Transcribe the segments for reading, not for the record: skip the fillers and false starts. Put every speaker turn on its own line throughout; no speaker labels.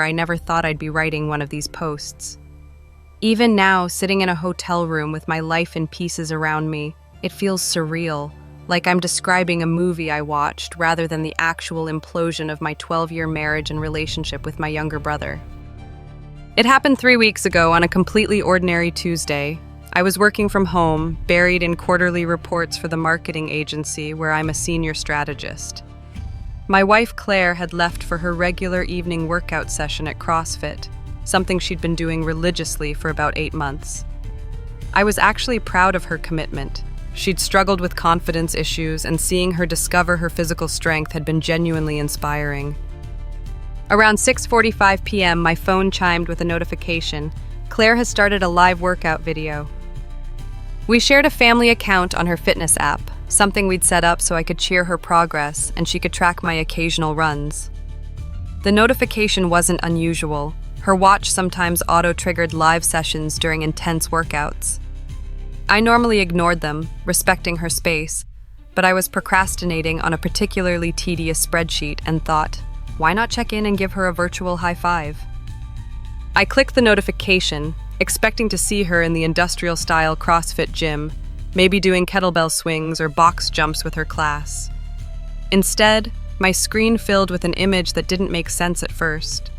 I never thought I'd be writing one of these posts. Even now, sitting in a hotel room with my life in pieces around me, it feels surreal, like I'm describing a movie I watched rather than the actual implosion of my 12-year marriage and relationship with my younger brother. It happened 3 weeks ago on a completely ordinary Tuesday. I was working from home, buried in quarterly reports for the marketing agency where I'm a senior strategist. My wife Claire had left for her regular evening workout session at CrossFit, something she'd been doing religiously for about 8 months. I was actually proud of her commitment. She'd struggled with confidence issues, and seeing her discover her physical strength had been genuinely inspiring. Around 6:45 p.m., my phone chimed with a notification. Claire has started a live workout video. We shared a family account on her fitness app, something we'd set up so I could cheer her progress and she could track my occasional runs. The notification wasn't unusual. Her watch sometimes auto-triggered live sessions during intense workouts. I normally ignored them, respecting her space, but I was procrastinating on a particularly tedious spreadsheet and thought, why not check in and give her a virtual high five? I clicked the notification, expecting to see her in the industrial-style CrossFit gym, maybe doing kettlebell swings or box jumps with her class. Instead, my screen filled with an image that didn't make sense at first.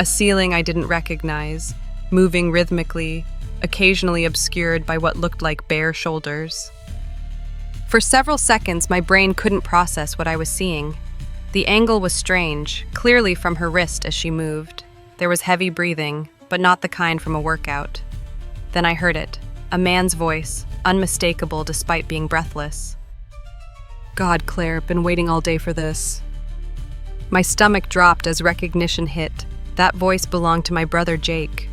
A ceiling I didn't recognize, moving rhythmically, occasionally obscured by what looked like bare shoulders. For several seconds, my brain couldn't process what I was seeing. The angle was strange, clearly from her wrist as she moved. There was heavy breathing, but not the kind from a workout. Then I heard it, a man's voice, unmistakable despite being breathless. God, Claire, been waiting all day for this. My stomach dropped as recognition hit. That voice belonged to my brother Jake.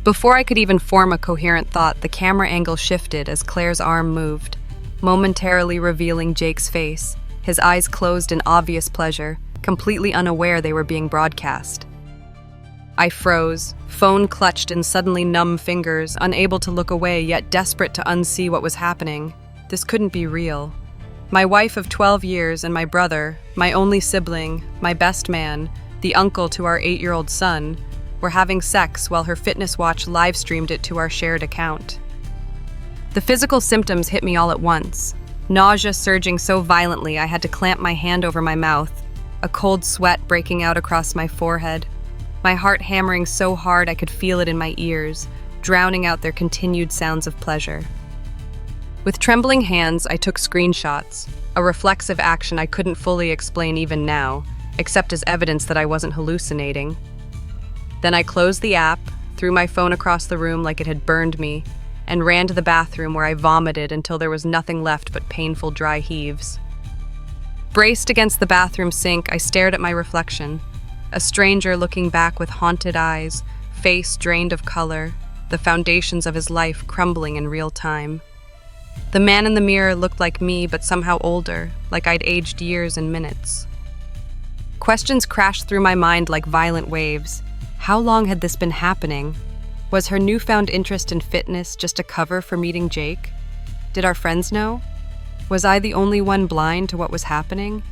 Before I could even form a coherent thought, the camera angle shifted as Claire's arm moved, momentarily revealing Jake's face, his eyes closed in obvious pleasure, completely unaware they were being broadcast. I froze, phone clutched in suddenly numb fingers, unable to look away yet desperate to unsee what was happening. This couldn't be real. My wife of 12 years and my brother, my only sibling, my best man, the uncle to our 8-year-old son, were having sex while her fitness watch live-streamed it to our shared account. The physical symptoms hit me all at once, nausea surging so violently I had to clamp my hand over my mouth, a cold sweat breaking out across my forehead, my heart hammering so hard I could feel it in my ears, drowning out their continued sounds of pleasure. With trembling hands, I took screenshots, a reflexive action I couldn't fully explain even now, except as evidence that I wasn't hallucinating. Then I closed the app, threw my phone across the room like it had burned me, and ran to the bathroom where I vomited until there was nothing left but painful dry heaves. Braced against the bathroom sink, I stared at my reflection, a stranger looking back with haunted eyes, face drained of color, the foundations of his life crumbling in real time. The man in the mirror looked like me, but somehow older, like I'd aged years in minutes. Questions crashed through my mind like violent waves. How long had this been happening? Was her newfound interest in fitness just a cover for meeting Jake? Did our friends know? Was I the only one blind to what was happening?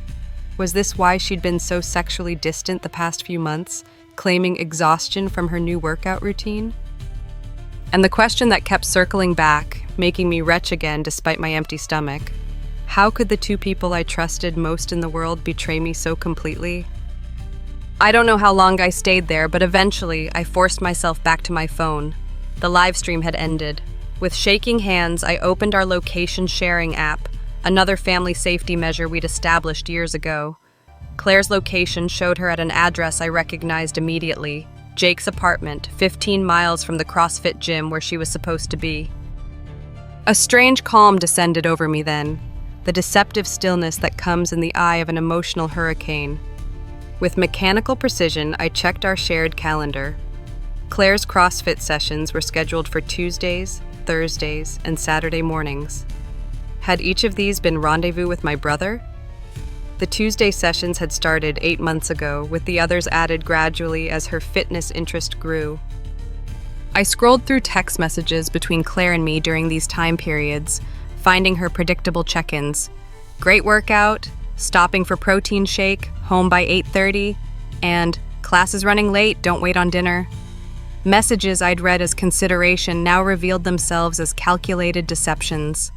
Was this why she'd been so sexually distant the past few months, claiming exhaustion from her new workout routine? And the question that kept circling back, making me retch again despite my empty stomach: how could the two people I trusted most in the world betray me so completely? I don't know how long I stayed there, but eventually I forced myself back to my phone. The live stream had ended. With shaking hands, I opened our location sharing app, another family safety measure we'd established years ago. Claire's location showed her at an address I recognized immediately, Jake's apartment, 15 miles from the CrossFit gym where she was supposed to be. A strange calm descended over me then, the deceptive stillness that comes in the eye of an emotional hurricane. With mechanical precision, I checked our shared calendar. Claire's CrossFit sessions were scheduled for Tuesdays, Thursdays, and Saturday mornings. Had each of these been rendezvous with my brother? The Tuesday sessions had started 8 months ago, with the others added gradually as her fitness interest grew. I scrolled through text messages between Claire and me during these time periods, finding her predictable check-ins. Great workout, stopping for protein shake, home by 8:30, and Class is running late, don't wait on dinner. Messages I'd read as consideration now revealed themselves as calculated deceptions.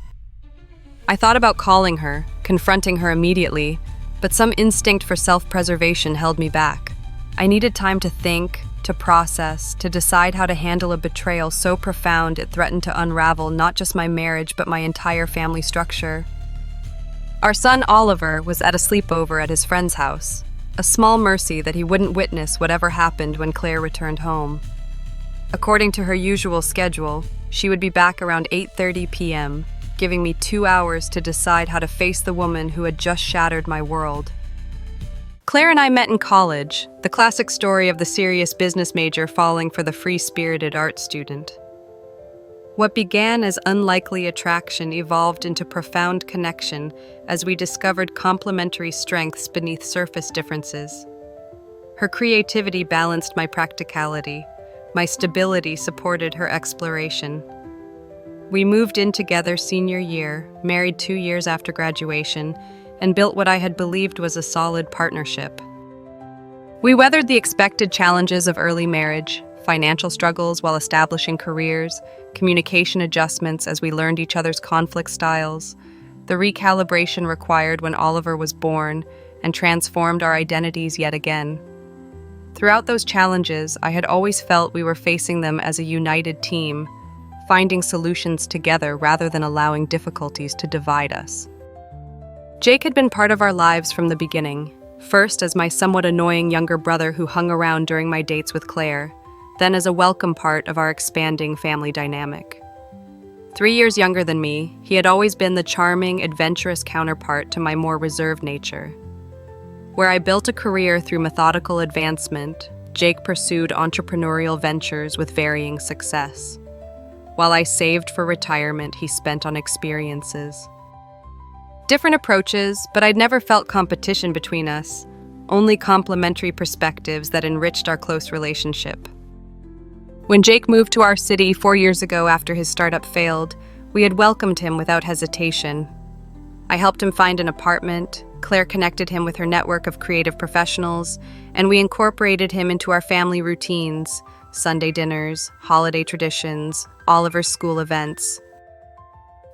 I thought about calling her, confronting her immediately, but some instinct for self-preservation held me back. I needed time to think, to process, to decide how to handle a betrayal so profound it threatened to unravel not just my marriage but my entire family structure. Our son Oliver was at a sleepover at his friend's house, a small mercy that he wouldn't witness whatever happened when Claire returned home. According to her usual schedule, she would be back around 8:30 p.m., giving me 2 hours to decide how to face the woman who had just shattered my world. Claire and I met in college, the classic story of the serious business major falling for the free-spirited art student. What began as unlikely attraction evolved into profound connection as we discovered complementary strengths beneath surface differences. Her creativity balanced my practicality. My stability supported her exploration. We moved in together senior year, married 2 years after graduation, and built what I had believed was a solid partnership. We weathered the expected challenges of early marriage, financial struggles while establishing careers, communication adjustments as we learned each other's conflict styles, the recalibration required when Oliver was born, and transformed our identities yet again. Throughout those challenges, I had always felt we were facing them as a united team, finding solutions together rather than allowing difficulties to divide us. Jake had been part of our lives from the beginning, first as my somewhat annoying younger brother who hung around during my dates with Claire, then as a welcome part of our expanding family dynamic. 3 years younger than me, he had always been the charming, adventurous counterpart to my more reserved nature. Where I built a career through methodical advancement, Jake pursued entrepreneurial ventures with varying success. While I saved for retirement, he spent on experiences. Different approaches, but I'd never felt competition between us, only complementary perspectives that enriched our close relationship. When Jake moved to our city 4 years ago after his startup failed, we had welcomed him without hesitation. I helped him find an apartment, Claire connected him with her network of creative professionals, and we incorporated him into our family routines, Sunday dinners, holiday traditions, Oliver's school events.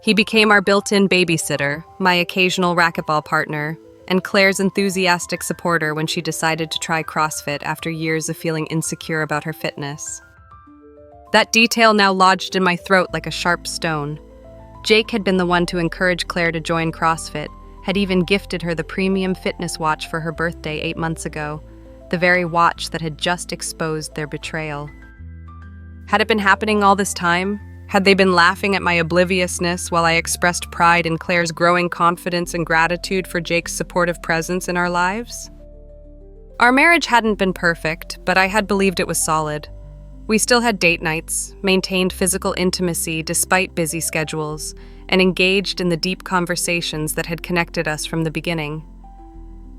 He became our built-in babysitter, my occasional racquetball partner, and Claire's enthusiastic supporter when she decided to try CrossFit after years of feeling insecure about her fitness. That detail now lodged in my throat like a sharp stone. Jake had been the one to encourage Claire to join CrossFit, had even gifted her the premium fitness watch for her birthday 8 months ago, the very watch that had just exposed their betrayal. Had it been happening all this time? Had they been laughing at my obliviousness while I expressed pride in Claire's growing confidence and gratitude for Jake's supportive presence in our lives? Our marriage hadn't been perfect, but I had believed it was solid. We still had date nights, maintained physical intimacy despite busy schedules, and engaged in the deep conversations that had connected us from the beginning.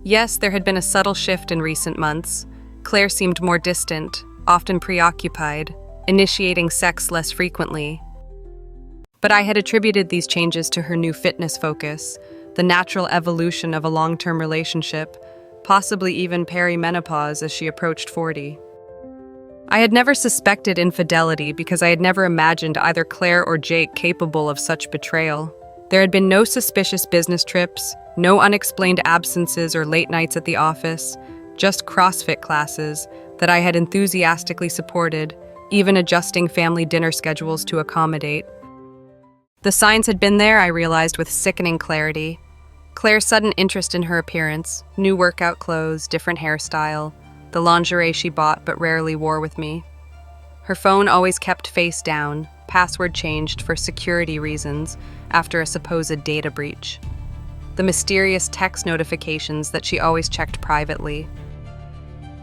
Yes, there had been a subtle shift in recent months. Claire seemed more distant, often preoccupied, initiating sex less frequently. But I had attributed these changes to her new fitness focus, the natural evolution of a long-term relationship, possibly even perimenopause as she approached 40. I had never suspected infidelity because I had never imagined either Claire or Jake capable of such betrayal. There had been no suspicious business trips, no unexplained absences or late nights at the office, just CrossFit classes that I had enthusiastically supported, even adjusting family dinner schedules to accommodate. The signs had been there, I realized with sickening clarity. Claire's sudden interest in her appearance, new workout clothes, different hairstyle, the lingerie she bought but rarely wore with me. Her phone always kept face down, password changed for security reasons after a supposed data breach. The mysterious text notifications that she always checked privately.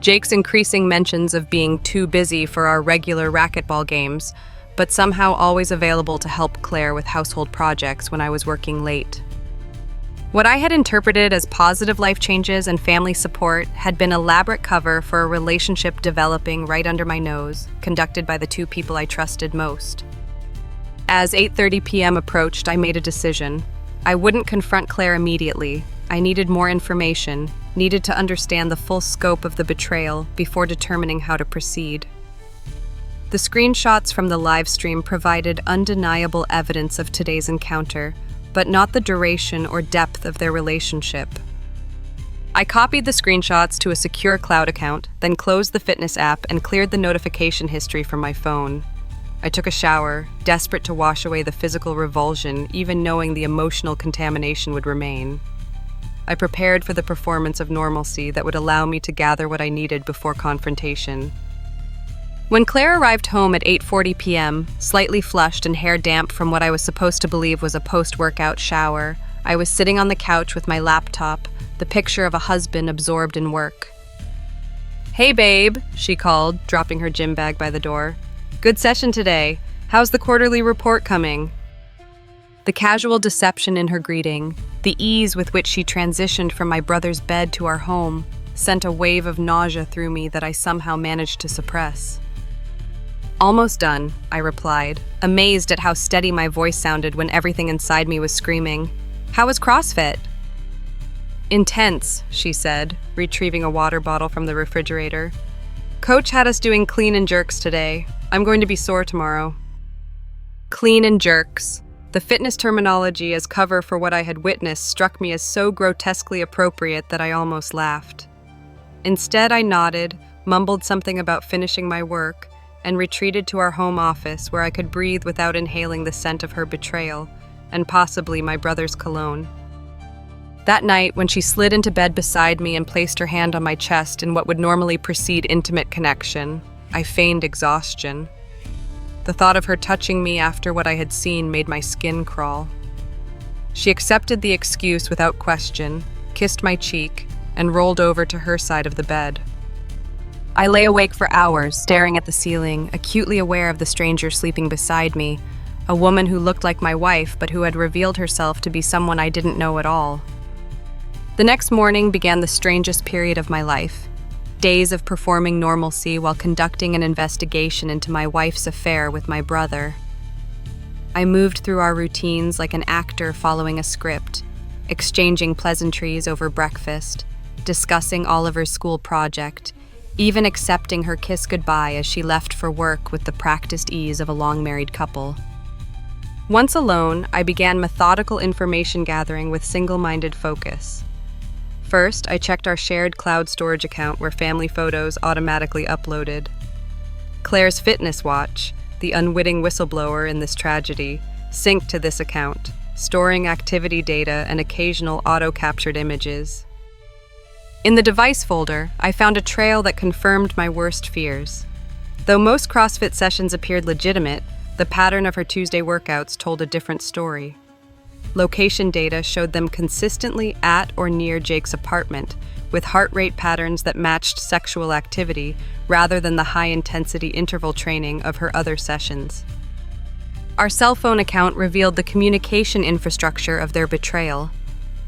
Jake's increasing mentions of being too busy for our regular racquetball games, but somehow always available to help Claire with household projects when I was working late. What I had interpreted as positive life changes and family support had been elaborate cover for a relationship developing right under my nose, conducted by the two people I trusted most. As 8:30 p.m. approached, I made a decision. I wouldn't confront Claire immediately. I needed more information, needed to understand the full scope of the betrayal before determining how to proceed. The screenshots from the live stream provided undeniable evidence of today's encounter, but not the duration or depth of their relationship. I copied the screenshots to a secure cloud account, then closed the fitness app and cleared the notification history from my phone. I took a shower, desperate to wash away the physical revulsion, even knowing the emotional contamination would remain. I prepared for the performance of normalcy that would allow me to gather what I needed before confrontation. When Claire arrived home at 8:40 p.m., slightly flushed and hair damp from what I was supposed to believe was a post-workout shower, I was sitting on the couch with my laptop, the picture of a husband absorbed in work. "Hey babe," she called, dropping her gym bag by the door. "Good session today. How's the quarterly report coming?" The casual deception in her greeting, the ease with which she transitioned from my brother's bed to our home, sent a wave of nausea through me that I somehow managed to suppress. "Almost done," I replied, amazed at how steady my voice sounded when everything inside me was screaming. "How was CrossFit?" "Intense," she said, retrieving a water bottle from the refrigerator. "Coach had us doing clean and jerks today. I'm going to be sore tomorrow." Clean and jerks. The fitness terminology as cover for what I had witnessed struck me as so grotesquely appropriate that I almost laughed. Instead, I nodded, mumbled something about finishing my work, and retreated to our home office where I could breathe without inhaling the scent of her betrayal, and possibly my brother's cologne. That night, when she slid into bed beside me and placed her hand on my chest in what would normally precede intimate connection, I feigned exhaustion. The thought of her touching me after what I had seen made my skin crawl. She accepted the excuse without question, kissed my cheek, and rolled over to her side of the bed. I lay awake for hours, staring at the ceiling, acutely aware of the stranger sleeping beside me, a woman who looked like my wife but who had revealed herself to be someone I didn't know at all. The next morning began the strangest period of my life. Days of performing normalcy while conducting an investigation into my wife's affair with my brother. I moved through our routines like an actor following a script, exchanging pleasantries over breakfast, discussing Oliver's school project, even accepting her kiss goodbye as she left for work with the practiced ease of a long-married couple. Once alone, I began methodical information gathering with single-minded focus. First, I checked our shared cloud storage account where family photos automatically uploaded. Claire's fitness watch, the unwitting whistleblower in this tragedy, synced to this account, storing activity data and occasional auto-captured images. In the device folder, I found a trail that confirmed my worst fears. Though most CrossFit sessions appeared legitimate, the pattern of her Tuesday workouts told a different story. Location data showed them consistently at or near Jake's apartment, with heart rate patterns that matched sexual activity rather than the high-intensity interval training of her other sessions. Our cell phone account revealed the communication infrastructure of their betrayal.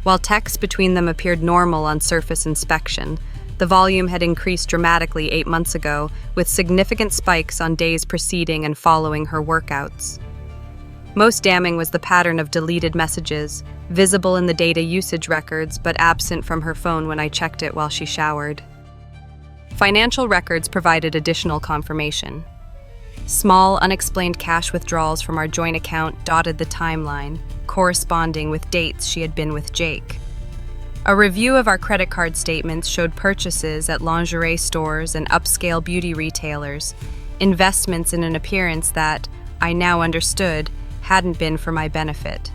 While texts between them appeared normal on surface inspection, the volume had increased dramatically 8 months ago, with significant spikes on days preceding and following her workouts. Most damning was the pattern of deleted messages, visible in the data usage records but absent from her phone when I checked it while she showered. Financial records provided additional confirmation. Small, unexplained cash withdrawals from our joint account dotted the timeline, corresponding with dates she had been with Jake. A review of our credit card statements showed purchases at lingerie stores and upscale beauty retailers, investments in an appearance that, I now understood, hadn't been for my benefit.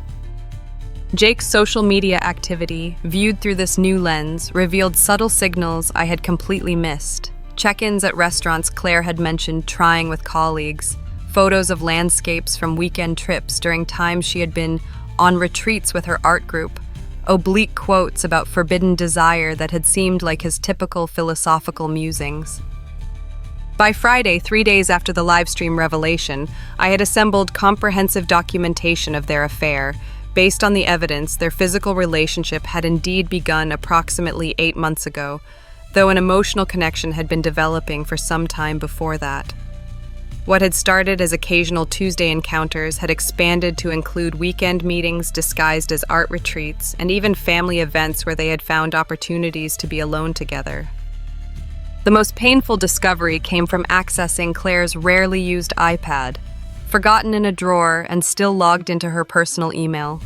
Jake's social media activity, viewed through this new lens, revealed subtle signals I had completely missed. Check-ins at restaurants Claire had mentioned trying with colleagues, photos of landscapes from weekend trips during times she had been on retreats with her art group, oblique quotes about forbidden desire that had seemed like his typical philosophical musings. By Friday, 3 days after the livestream revelation, I had assembled comprehensive documentation of their affair. Based on the evidence, their physical relationship had indeed begun approximately 8 months ago, though an emotional connection had been developing for some time before that. What had started as occasional Tuesday encounters had expanded to include weekend meetings disguised as art retreats and even family events where they had found opportunities to be alone together. The most painful discovery came from accessing Claire's rarely used iPad, forgotten in a drawer and still logged into her personal email.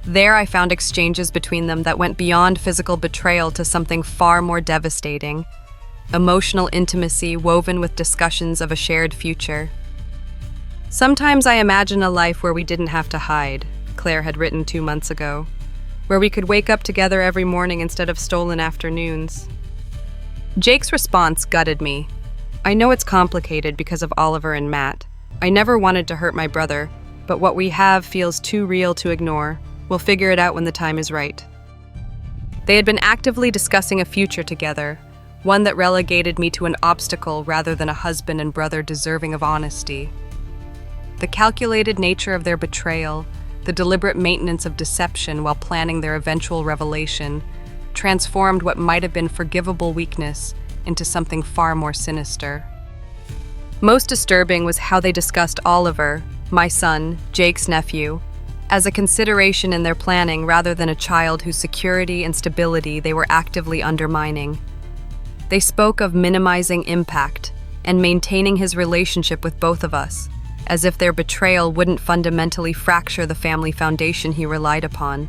There I found exchanges between them that went beyond physical betrayal to something far more devastating: emotional intimacy woven with discussions of a shared future. "Sometimes I imagine a life where we didn't have to hide," Claire had written 2 months ago, "where we could wake up together every morning instead of stolen afternoons." Jake's response gutted me. "I know it's complicated because of Oliver and Matt. I never wanted to hurt my brother, but what we have feels too real to ignore. We'll figure it out when the time is right." They had been actively discussing a future together, one that relegated me to an obstacle rather than a husband and brother deserving of honesty. The calculated nature of their betrayal, the deliberate maintenance of deception while planning their eventual revelation, transformed what might have been forgivable weakness into something far more sinister. Most disturbing was how they discussed Oliver, my son, Jake's nephew, as a consideration in their planning rather than a child whose security and stability they were actively undermining. They spoke of minimizing impact and maintaining his relationship with both of us, as if their betrayal wouldn't fundamentally fracture the family foundation he relied upon.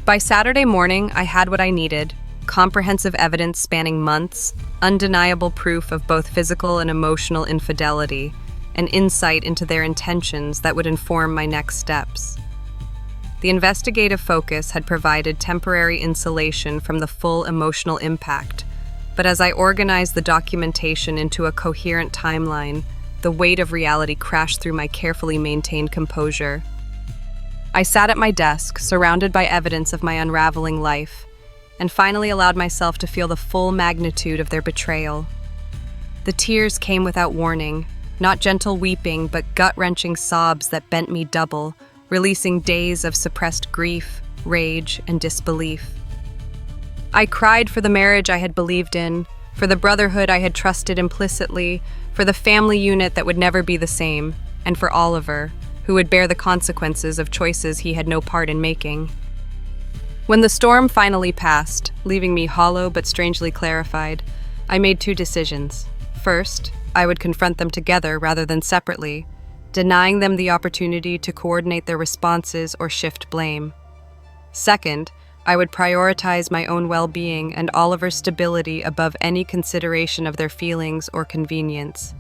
By Saturday morning, I had what I needed: comprehensive evidence spanning months, undeniable proof of both physical and emotional infidelity, and insight into their intentions that would inform my next steps. The investigative focus had provided temporary insulation from the full emotional impact, but as I organized the documentation into a coherent timeline, the weight of reality crashed through my carefully maintained composure. I sat at my desk, surrounded by evidence of my unraveling life, and finally allowed myself to feel the full magnitude of their betrayal. The tears came without warning, not gentle weeping, but gut-wrenching sobs that bent me double, releasing days of suppressed grief, rage, and disbelief. I cried for the marriage I had believed in, for the brotherhood I had trusted implicitly, for the family unit that would never be the same, and for Oliver, who would bear the consequences of choices he had no part in making. When the storm finally passed, leaving me hollow but strangely clarified, I made 2 decisions. First, I would confront them together rather than separately, denying them the opportunity to coordinate their responses or shift blame. Second, I would prioritize my own well-being and Oliver's stability above any consideration of their feelings or convenience.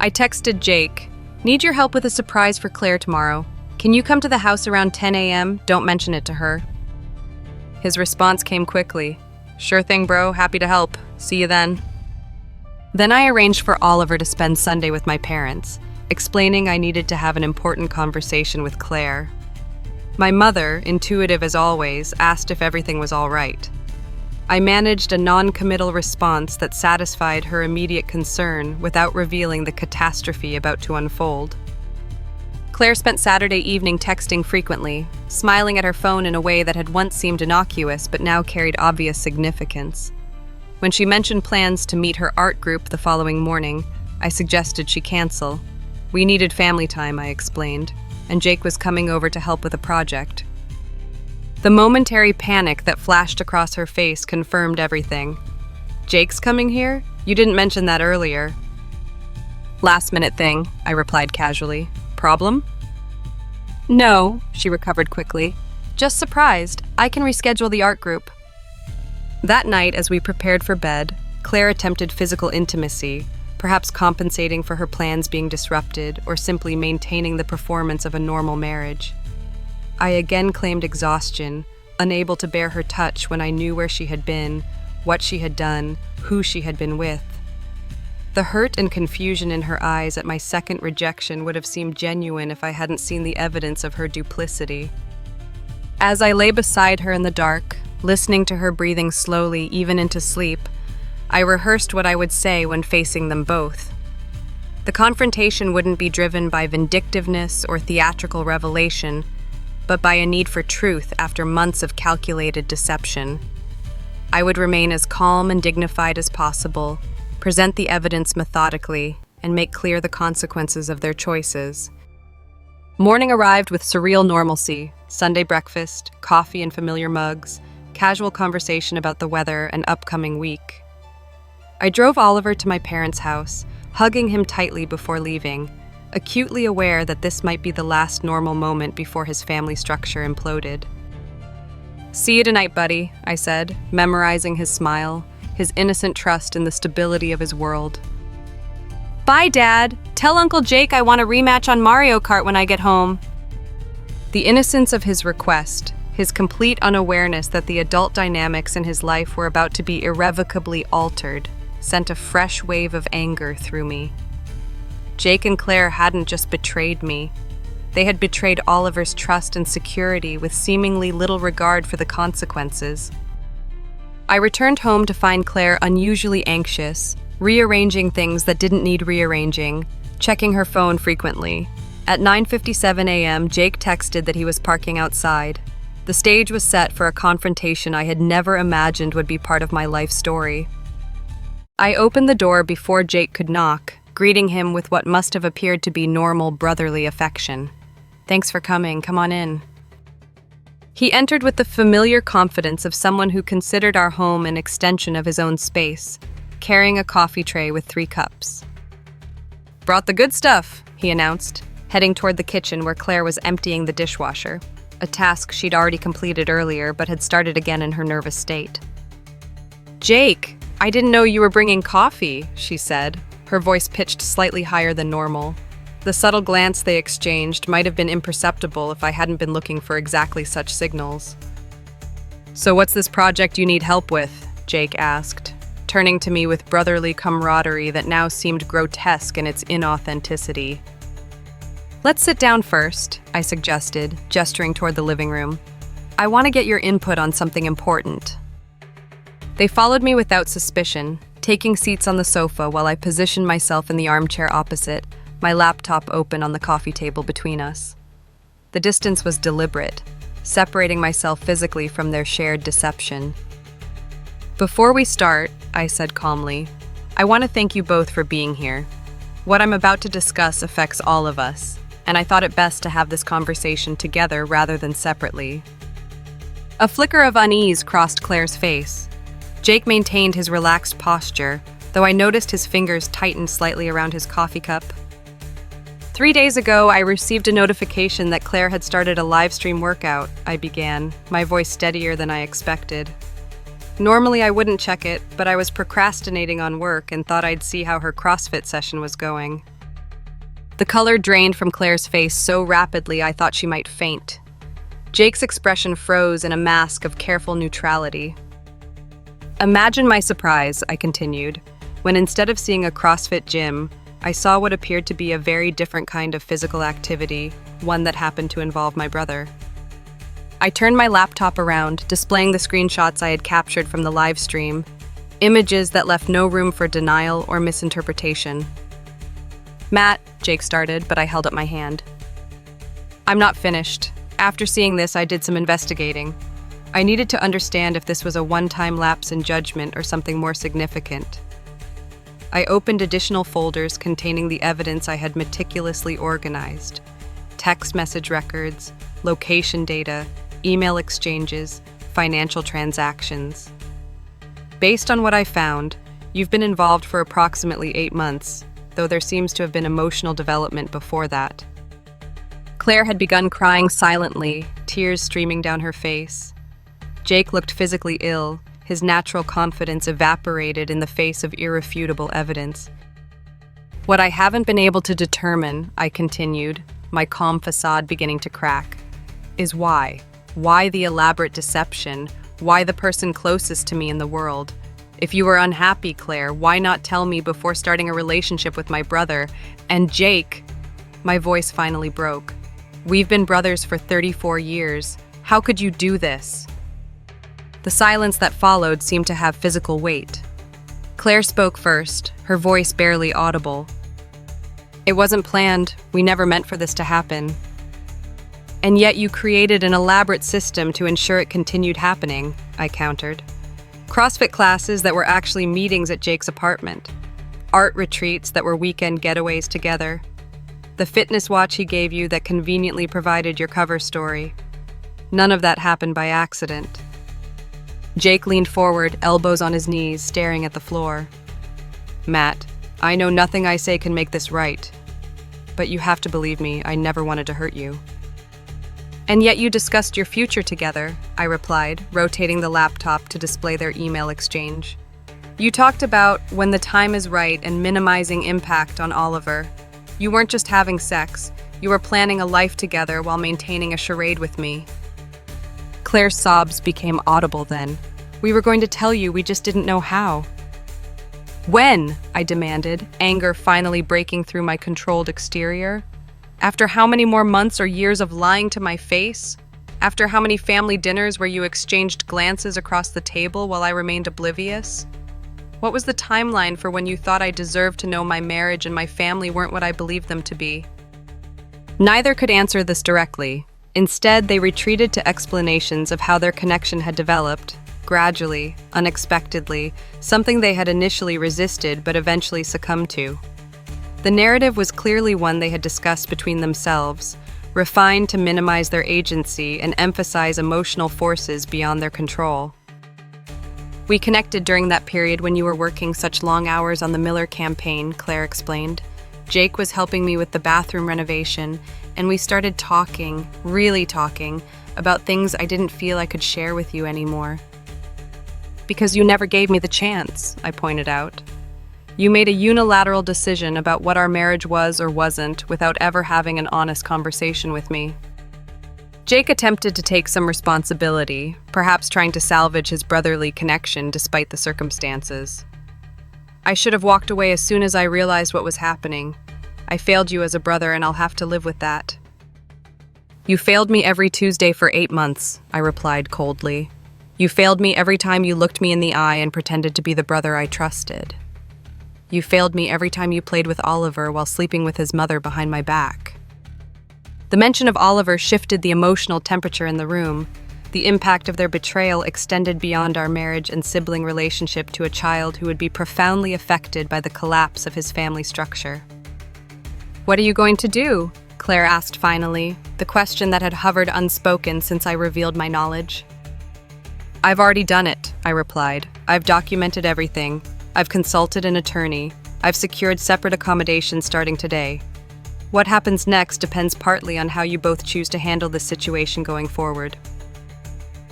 I texted Jake, "Need your help with a surprise for Claire tomorrow. Can you come to the house around 10 a.m.? Don't mention it to her." His response came quickly. "Sure thing, bro. Happy to help. See you then." Then I arranged for Oliver to spend Sunday with my parents, explaining I needed to have an important conversation with Claire. My mother, intuitive as always, asked if everything was all right. I managed a non-committal response that satisfied her immediate concern without revealing the catastrophe about to unfold. Claire spent Saturday evening texting frequently, smiling at her phone in a way that had once seemed innocuous but now carried obvious significance. When she mentioned plans to meet her art group the following morning, I suggested she cancel. We needed family time, I explained, and Jake was coming over to help with a project. The momentary panic that flashed across her face confirmed everything. "Jake's coming here? You didn't mention that earlier." "Last-minute thing," I replied casually. "Problem?" "No," she recovered quickly. "Just surprised. I can reschedule the art group." That night, as we prepared for bed, Claire attempted physical intimacy, perhaps compensating for her plans being disrupted or simply maintaining the performance of a normal marriage. I again claimed exhaustion, unable to bear her touch when I knew where she had been, what she had done, who she had been with. The hurt and confusion in her eyes at my second rejection would have seemed genuine if I hadn't seen the evidence of her duplicity. As I lay beside her in the dark, listening to her breathing slowly even into sleep, I rehearsed what I would say when facing them both. The confrontation wouldn't be driven by vindictiveness or theatrical revelation, but by a need for truth after months of calculated deception. I would remain as calm and dignified as possible, present the evidence methodically, and make clear the consequences of their choices. Morning arrived with surreal normalcy: Sunday breakfast, coffee in familiar mugs, casual conversation about the weather and upcoming week. I drove Oliver to my parents' house, hugging him tightly before leaving, acutely aware that this might be the last normal moment before his family structure imploded. "See you tonight, buddy," I said, memorizing his smile, his innocent trust in the stability of his world. "Bye, Dad. Tell Uncle Jake I want a rematch on Mario Kart when I get home." The innocence of his request, his complete unawareness that the adult dynamics in his life were about to be irrevocably altered, sent a fresh wave of anger through me. Jake and Claire hadn't just betrayed me. They had betrayed Oliver's trust and security with seemingly little regard for the consequences. I returned home to find Claire unusually anxious, rearranging things that didn't need rearranging, checking her phone frequently. At 9:57 a.m., Jake texted that he was parking outside. The stage was set for a confrontation I had never imagined would be part of my life story. I opened the door before Jake could knock, greeting him with what must have appeared to be normal brotherly affection. "Thanks for coming, come on in." He entered with the familiar confidence of someone who considered our home an extension of his own space, carrying a coffee tray with 3 cups. "Brought the good stuff," he announced, heading toward the kitchen where Claire was emptying the dishwasher, a task she'd already completed earlier but had started again in her nervous state. "Jake, I didn't know you were bringing coffee," she said, her voice pitched slightly higher than normal. The subtle glance they exchanged might have been imperceptible if I hadn't been looking for exactly such signals. "So what's this project you need help with?" Jake asked, turning to me with brotherly camaraderie that now seemed grotesque in its inauthenticity. "Let's sit down first," I suggested, gesturing toward the living room. "I want to get your input on something important." They followed me without suspicion, taking seats on the sofa while I positioned myself in the armchair opposite, my laptop open on the coffee table between us. The distance was deliberate, separating myself physically from their shared deception. "Before we start," I said calmly, "I want to thank you both for being here. What I'm about to discuss affects all of us, and I thought it best to have this conversation together rather than separately." A flicker of unease crossed Claire's face. Jake maintained his relaxed posture, though I noticed his fingers tightened slightly around his coffee cup. 3 days ago, I received a notification that Claire had started a live stream workout, I began, my voice steadier than I expected. Normally I wouldn't check it, but I was procrastinating on work and thought I'd see how her CrossFit session was going. The color drained from Claire's face so rapidly I thought she might faint. Jake's expression froze in a mask of careful neutrality. "Imagine my surprise," I continued, when instead of seeing a CrossFit gym, I saw what appeared to be a very different kind of physical activity, one that happened to involve my brother. I turned my laptop around, displaying the screenshots I had captured from the live stream, images that left no room for denial or misinterpretation. "Matt," Jake started, but I held up my hand. "I'm not finished. After seeing this, I did some investigating. I needed to understand if this was a one-time lapse in judgment or something more significant. I opened additional folders containing the evidence I had meticulously organized: text message records, location data, email exchanges, financial transactions. Based on what I found, you've been involved for approximately 8 months, though there seems to have been emotional development before that." Claire had begun crying silently, tears streaming down her face. Jake looked physically ill, his natural confidence evaporated in the face of irrefutable evidence. "What I haven't been able to determine," I continued, my calm facade beginning to crack, "is why. Why the elaborate deception? Why the person closest to me in the world? If you were unhappy, Claire, why not tell me before starting a relationship with my brother? And Jake," my voice finally broke, "we've been brothers for 34 years. How could you do this?" The silence that followed seemed to have physical weight. Claire spoke first, her voice barely audible. "It wasn't planned. We never meant for this to happen. And yet you created an elaborate system to ensure it continued happening," I countered. "CrossFit classes that were actually meetings at Jake's apartment. art retreats that were weekend getaways together, the fitness watch he gave you that conveniently provided your cover story. None of that happened by accident. Jake leaned forward, elbows on his knees, staring at the floor. Matt, I know nothing I say can make this right, but you have to believe me, I never wanted to hurt you. And yet you discussed your future together, I replied, rotating the laptop to display their email exchange. You talked about when the time is right and minimizing impact on Oliver. You weren't just having sex, you were planning a life together while maintaining a charade with me. Claire's sobs became audible then. We were going to tell you, we just didn't know how. When? I demanded, anger finally breaking through my controlled exterior. After how many more months or years of lying to my face? After how many family dinners where you exchanged glances across the table while I remained oblivious? What was the timeline for when you thought I deserved to know my marriage and my family weren't what I believed them to be? Neither could answer this directly. Instead, they retreated to explanations of how their connection had developed, gradually, unexpectedly, something they had initially resisted but eventually succumbed to. The narrative was clearly one they had discussed between themselves, refined to minimize their agency and emphasize emotional forces beyond their control. We connected during that period when you were working such long hours on the Miller campaign, Claire explained. Jake was helping me with the bathroom renovation, and we started talking, really talking, about things I didn't feel I could share with you anymore. Because you never gave me the chance, I pointed out. You made a unilateral decision about what our marriage was or wasn't without ever having an honest conversation with me. Jake attempted to take some responsibility, perhaps trying to salvage his brotherly connection despite the circumstances. I should have walked away as soon as I realized what was happening. I failed you as a brother, and I'll have to live with that. You failed me every Tuesday for 8 months, I replied coldly. You failed me every time you looked me in the eye and pretended to be the brother I trusted. You failed me every time you played with Oliver while sleeping with his mother behind my back. The mention of Oliver shifted the emotional temperature in the room. The impact of their betrayal extended beyond our marriage and sibling relationship to a child who would be profoundly affected by the collapse of his family structure. What are you going to do? Claire asked finally, the question that had hovered unspoken since I revealed my knowledge. I've already done it, I replied. I've documented everything. I've consulted an attorney. I've secured separate accommodations starting today. What happens next depends partly on how you both choose to handle this situation going forward.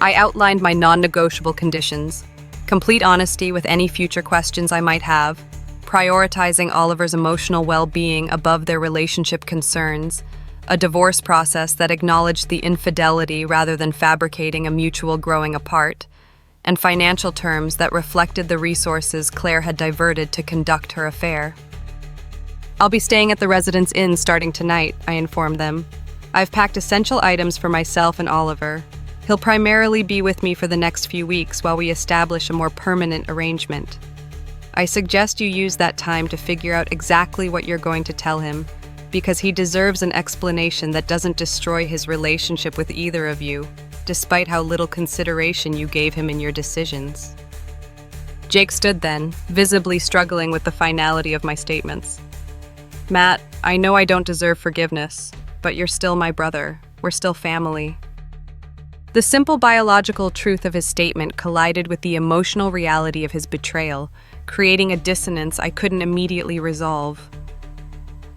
I outlined my non-negotiable conditions: complete honesty with any future questions I might have, prioritizing Oliver's emotional well-being above their relationship concerns, a divorce process that acknowledged the infidelity rather than fabricating a mutual growing apart, and financial terms that reflected the resources Claire had diverted to conduct her affair. I'll be staying at the Residence Inn starting tonight, I informed them. I've packed essential items for myself and Oliver. He'll primarily be with me for the next few weeks while we establish a more permanent arrangement. I suggest you use that time to figure out exactly what you're going to tell him, because he deserves an explanation that doesn't destroy his relationship with either of you, despite how little consideration you gave him in your decisions. Jake stood then, visibly struggling with the finality of my statements. Matt, I know I don't deserve forgiveness, but you're still my brother. We're still family. The simple biological truth of his statement collided with the emotional reality of his betrayal, creating a dissonance I couldn't immediately resolve.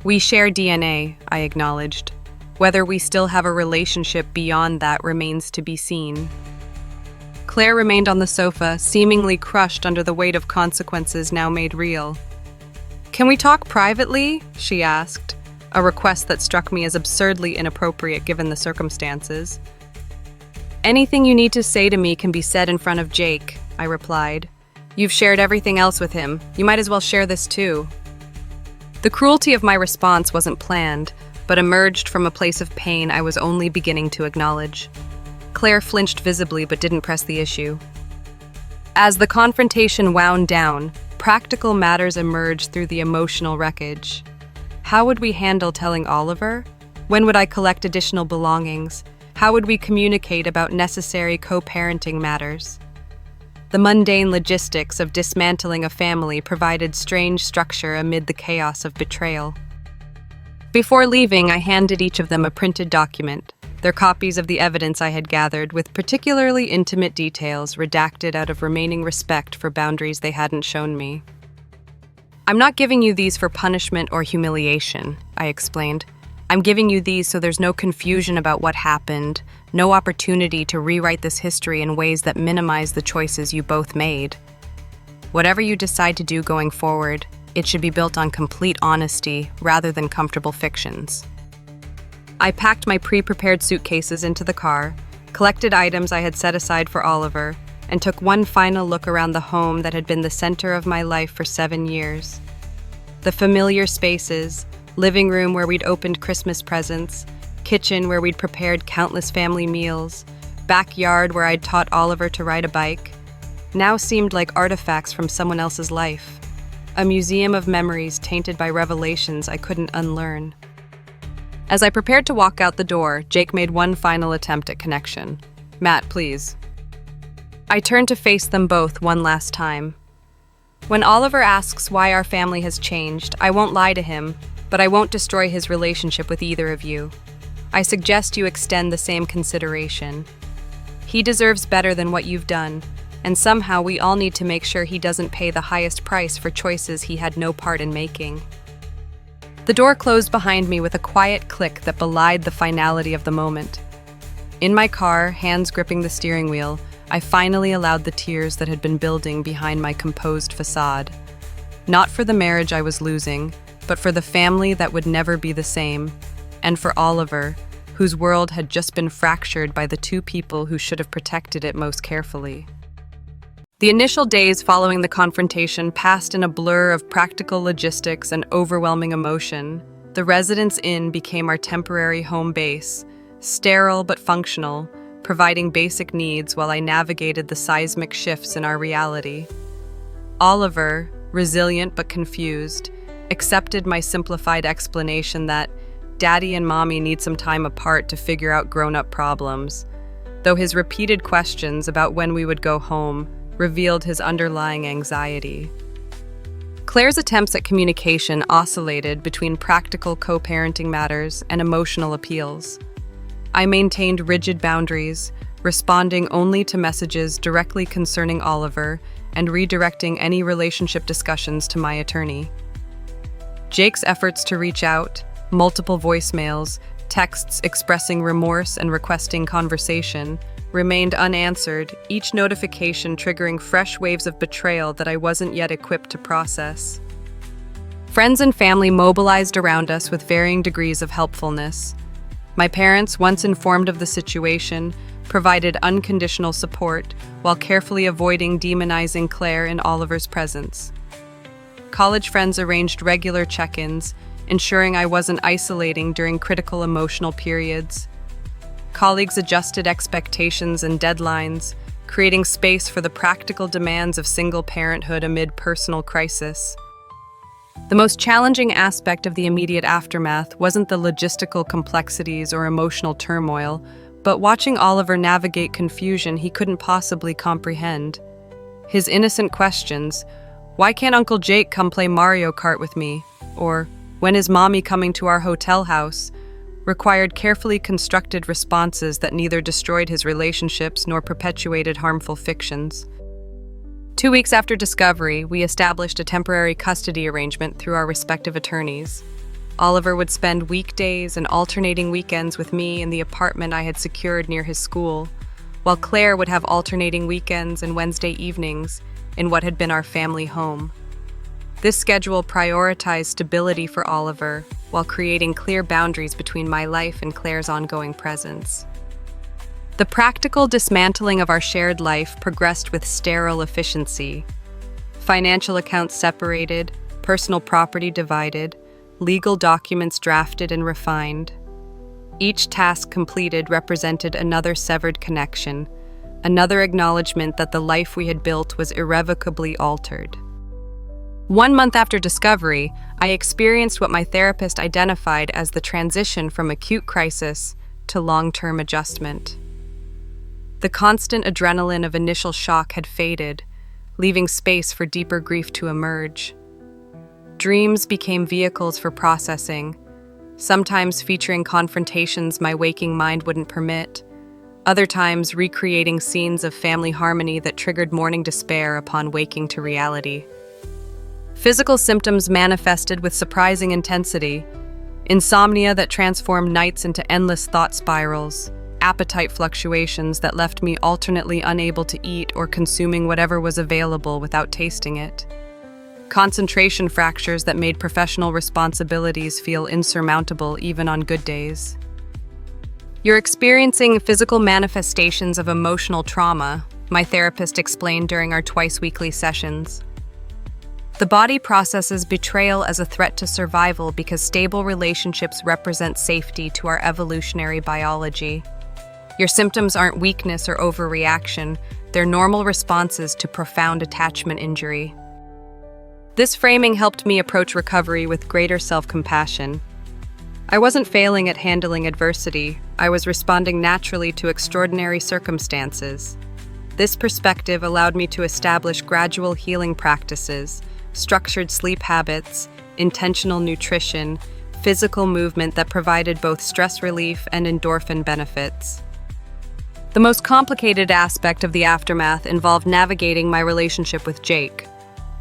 We share DNA, I acknowledged. Whether we still have a relationship beyond that remains to be seen. Claire remained on the sofa, seemingly crushed under the weight of consequences now made real. Can we talk privately? She asked, a request that struck me as absurdly inappropriate given the circumstances. Anything you need to say to me can be said in front of Jake, I replied. You've shared everything else with him. You might as well share this too. The cruelty of my response wasn't planned, but emerged from a place of pain I was only beginning to acknowledge. Claire flinched visibly but didn't press the issue. As the confrontation wound down, practical matters emerged through the emotional wreckage. How would we handle telling Oliver? When would I collect additional belongings? How would we communicate about necessary co-parenting matters? The mundane logistics of dismantling a family provided strange structure amid the chaos of betrayal. Before leaving, I handed each of them a printed document, their copies of the evidence I had gathered, with particularly intimate details redacted out of remaining respect for boundaries they hadn't shown me. "I'm not giving you these for punishment or humiliation," I explained. "I'm giving you these so there's no confusion about what happened, no opportunity to rewrite this history in ways that minimize the choices you both made. Whatever you decide to do going forward, it should be built on complete honesty rather than comfortable fictions." I packed my pre-prepared suitcases into the car, collected items I had set aside for Oliver, and took one final look around the home that had been the center of my life for 7 years. The familiar spaces, living room where we'd opened Christmas presents, kitchen where we'd prepared countless family meals, backyard where I'd taught Oliver to ride a bike, now seemed like artifacts from someone else's life, a museum of memories tainted by revelations I couldn't unlearn. As I prepared to walk out the door, Jake made one final attempt at connection. "Matt, please." I turned to face them both one last time. "When Oliver asks why our family has changed, I won't lie to him, but I won't destroy his relationship with either of you. I suggest you extend the same consideration. He deserves better than what you've done, and somehow we all need to make sure he doesn't pay the highest price for choices he had no part in making." The door closed behind me with a quiet click that belied the finality of the moment. In my car, hands gripping the steering wheel, I finally allowed the tears that had been building behind my composed facade. Not for the marriage I was losing, but for the family that would never be the same, and for Oliver, whose world had just been fractured by the two people who should have protected it most carefully. The initial days following the confrontation passed in a blur of practical logistics and overwhelming emotion. The residence inn became our temporary home base, sterile but functional, providing basic needs while I navigated the seismic shifts in our reality. Oliver, resilient but confused, accepted my simplified explanation that Daddy and Mommy need some time apart to figure out grown-up problems, though his repeated questions about when we would go home revealed his underlying anxiety. Claire's attempts at communication oscillated between practical co-parenting matters and emotional appeals. I maintained rigid boundaries, responding only to messages directly concerning Oliver and redirecting any relationship discussions to my attorney. Jake's efforts to reach out, multiple voicemails, texts expressing remorse and requesting conversation, remained unanswered, each notification triggering fresh waves of betrayal that I wasn't yet equipped to process. Friends and family mobilized around us with varying degrees of helpfulness. My parents, once informed of the situation, provided unconditional support while carefully avoiding demonizing Claire in Oliver's presence. College friends arranged regular check-ins, ensuring I wasn't isolating during critical emotional periods. Colleagues adjusted expectations and deadlines, creating space for the practical demands of single parenthood amid personal crisis. The most challenging aspect of the immediate aftermath wasn't the logistical complexities or emotional turmoil, but watching Oliver navigate confusion he couldn't possibly comprehend. His innocent questions, "Why can't Uncle Jake come play Mario Kart with me?" or "When is Mommy coming to our hotel house?" required carefully constructed responses that neither destroyed his relationships nor perpetuated harmful fictions. 2 weeks after discovery, we established a temporary custody arrangement through our respective attorneys. Oliver would spend weekdays and alternating weekends with me in the apartment I had secured near his school, while Claire would have alternating weekends and Wednesday evenings in what had been our family home. This schedule prioritized stability for Oliver while creating clear boundaries between my life and Claire's ongoing presence. The practical dismantling of our shared life progressed with sterile efficiency. Financial accounts separated, personal property divided, legal documents drafted and refined. Each task completed represented another severed connection, another acknowledgement that the life we had built was irrevocably altered. 1 month after discovery, I experienced what my therapist identified as the transition from acute crisis to long-term adjustment. The constant adrenaline of initial shock had faded, leaving space for deeper grief to emerge. Dreams became vehicles for processing, sometimes featuring confrontations my waking mind wouldn't permit, other times recreating scenes of family harmony that triggered morning despair upon waking to reality. Physical symptoms manifested with surprising intensity: insomnia that transformed nights into endless thought spirals, appetite fluctuations that left me alternately unable to eat or consuming whatever was available without tasting it, concentration fractures that made professional responsibilities feel insurmountable even on good days. "You're experiencing physical manifestations of emotional trauma," my therapist explained during our twice-weekly sessions. "The body processes betrayal as a threat to survival because stable relationships represent safety to our evolutionary biology. Your symptoms aren't weakness or overreaction, they're normal responses to profound attachment injury." This framing helped me approach recovery with greater self-compassion. I wasn't failing at handling adversity, I was responding naturally to extraordinary circumstances. This perspective allowed me to establish gradual healing practices, structured sleep habits, intentional nutrition, physical movement that provided both stress relief and endorphin benefits. The most complicated aspect of the aftermath involved navigating my relationship with Jake.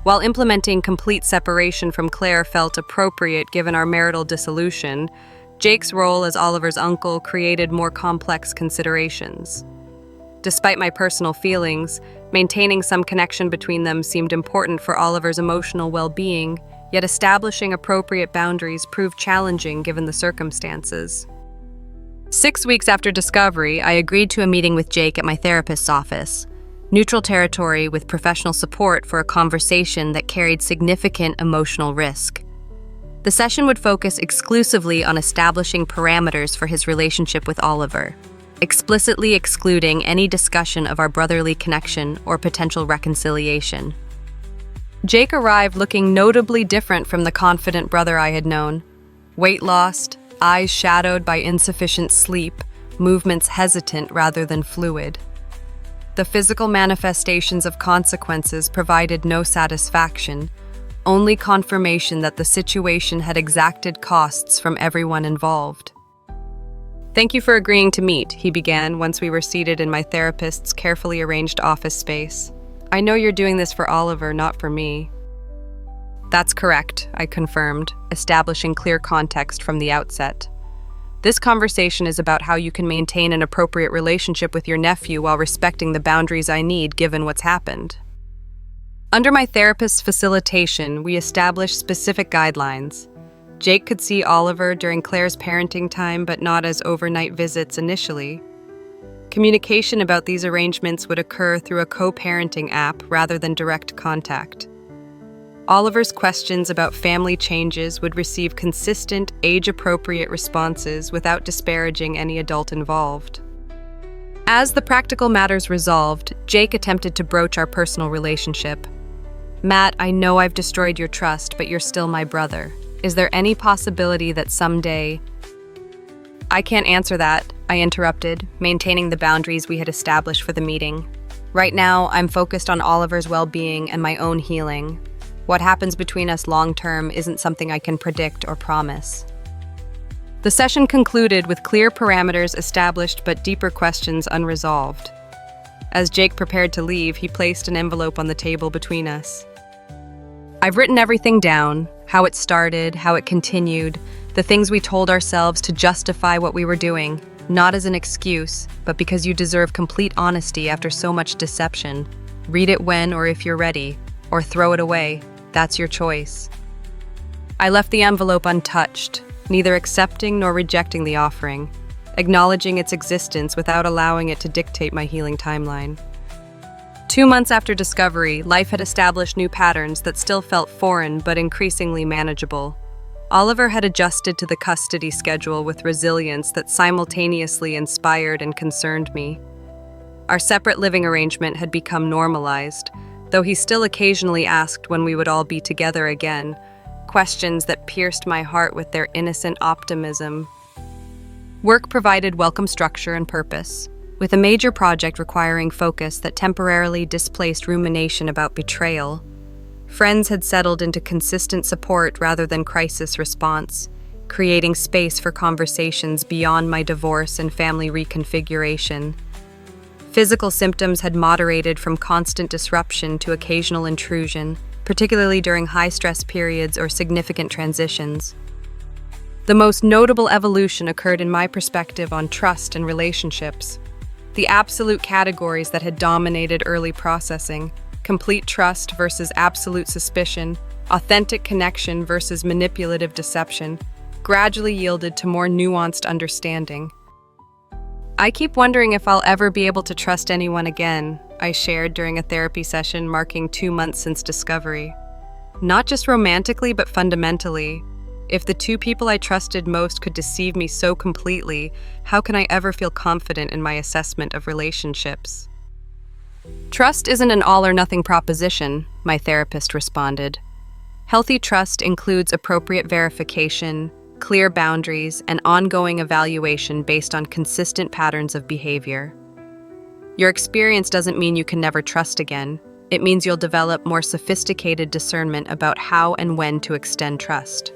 While implementing complete separation from Claire felt appropriate given our marital dissolution, Jake's role as Oliver's uncle created more complex considerations. Despite my personal feelings, maintaining some connection between them seemed important for Oliver's emotional well-being, yet establishing appropriate boundaries proved challenging given the circumstances. 6 weeks after discovery, I agreed to a meeting with Jake at my therapist's office, neutral territory with professional support for a conversation that carried significant emotional risk. The session would focus exclusively on establishing parameters for his relationship with Oliver, explicitly excluding any discussion of our brotherly connection or potential reconciliation. Jake arrived looking notably different from the confident brother I had known. Weight lost, eyes shadowed by insufficient sleep, movements hesitant rather than fluid. The physical manifestations of consequences provided no satisfaction, only confirmation that the situation had exacted costs from everyone involved. "Thank you for agreeing to meet," he began once we were seated in my therapist's carefully arranged office space. "I know you're doing this for Oliver, not for me." "That's correct," I confirmed, establishing clear context from the outset. "This conversation is about how you can maintain an appropriate relationship with your nephew while respecting the boundaries I need given what's happened." Under my therapist's facilitation, we established specific guidelines. Jake could see Oliver during Claire's parenting time, but not as overnight visits initially. Communication about these arrangements would occur through a co-parenting app rather than direct contact. Oliver's questions about family changes would receive consistent, age-appropriate responses without disparaging any adult involved. As the practical matters resolved, Jake attempted to broach our personal relationship. "Matt, I know I've destroyed your trust, but you're still my brother. Is there any possibility that someday—" "I can't answer that," I interrupted, maintaining the boundaries we had established for the meeting. "Right now, I'm focused on Oliver's well-being and my own healing. What happens between us long-term isn't something I can predict or promise." The session concluded with clear parameters established but deeper questions unresolved. As Jake prepared to leave, he placed an envelope on the table between us. "I've written everything down, how it started, how it continued, the things we told ourselves to justify what we were doing, not as an excuse, but because you deserve complete honesty after so much deception. Read it when or if you're ready, or throw it away. That's your choice." I left the envelope untouched, neither accepting nor rejecting the offering, acknowledging its existence without allowing it to dictate my healing timeline. 2 months after discovery, life had established new patterns that still felt foreign but increasingly manageable. Oliver had adjusted to the custody schedule with resilience that simultaneously inspired and concerned me. Our separate living arrangement had become normalized, though he still occasionally asked when we would all be together again, questions that pierced my heart with their innocent optimism. Work provided welcome structure and purpose. With a major project requiring focus that temporarily displaced rumination about betrayal, friends had settled into consistent support rather than crisis response, creating space for conversations beyond my divorce and family reconfiguration. Physical symptoms had moderated from constant disruption to occasional intrusion, particularly during high-stress periods or significant transitions. The most notable evolution occurred in my perspective on trust and relationships. The absolute categories that had dominated early processing, complete trust versus absolute suspicion, authentic connection versus manipulative deception, gradually yielded to more nuanced understanding. I keep wondering if I'll ever be able to trust anyone again, I shared during a therapy session marking 2 months since discovery. Not just romantically, but fundamentally. If the two people I trusted most could deceive me so completely, how can I ever feel confident in my assessment of relationships? Trust isn't an all-or-nothing proposition, my therapist responded. Healthy trust includes appropriate verification, clear boundaries, and ongoing evaluation based on consistent patterns of behavior. Your experience doesn't mean you can never trust again. It means you'll develop more sophisticated discernment about how and when to extend trust.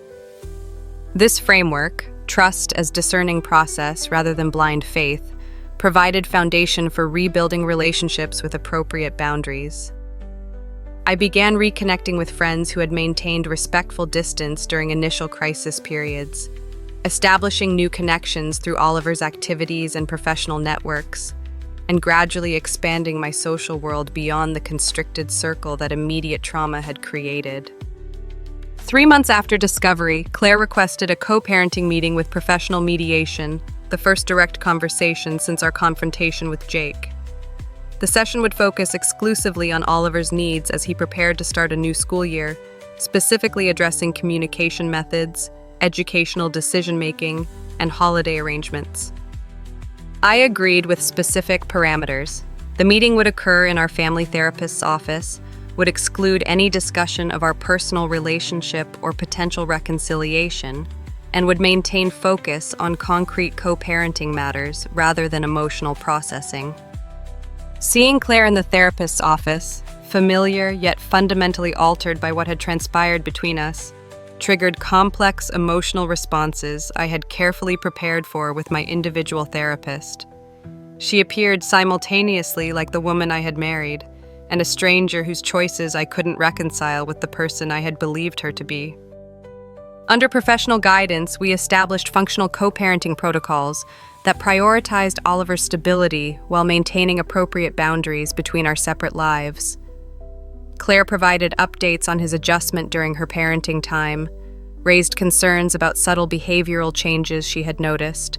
This framework, trust as discerning process rather than blind faith, provided foundation for rebuilding relationships with appropriate boundaries. I began reconnecting with friends who had maintained respectful distance during initial crisis periods, establishing new connections through Oliver's activities and professional networks, and gradually expanding my social world beyond the constricted circle that immediate trauma had created. 3 months after discovery, Claire requested a co-parenting meeting with professional mediation, the first direct conversation since our confrontation with Jake. The session would focus exclusively on Oliver's needs as he prepared to start a new school year, specifically addressing communication methods, educational decision-making, and holiday arrangements. I agreed with specific parameters. The meeting would occur in our family therapist's office, would exclude any discussion of our personal relationship or potential reconciliation, and would maintain focus on concrete co-parenting matters rather than emotional processing. Seeing Claire in the therapist's office, familiar yet fundamentally altered by what had transpired between us, triggered complex emotional responses I had carefully prepared for with my individual therapist. She appeared simultaneously like the woman I had married, and a stranger whose choices I couldn't reconcile with the person I had believed her to be. Under professional guidance, we established functional co-parenting protocols that prioritized Oliver's stability while maintaining appropriate boundaries between our separate lives. Claire provided updates on his adjustment during her parenting time, raised concerns about subtle behavioral changes she had noticed,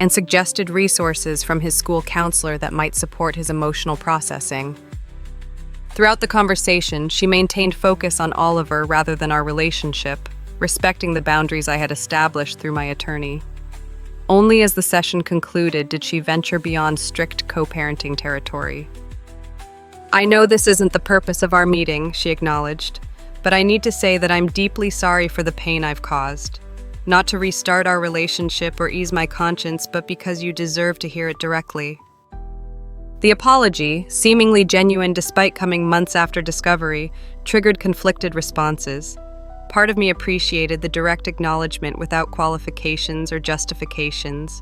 and suggested resources from his school counselor that might support his emotional processing. Throughout the conversation, she maintained focus on Oliver rather than our relationship, respecting the boundaries I had established through my attorney. Only as the session concluded did she venture beyond strict co-parenting territory. "I know this isn't the purpose of our meeting," she acknowledged, "but I need to say that I'm deeply sorry for the pain I've caused. Not to restart our relationship or ease my conscience, but because you deserve to hear it directly." The apology, seemingly genuine despite coming months after discovery, triggered conflicted responses. Part of me appreciated the direct acknowledgement without qualifications or justifications.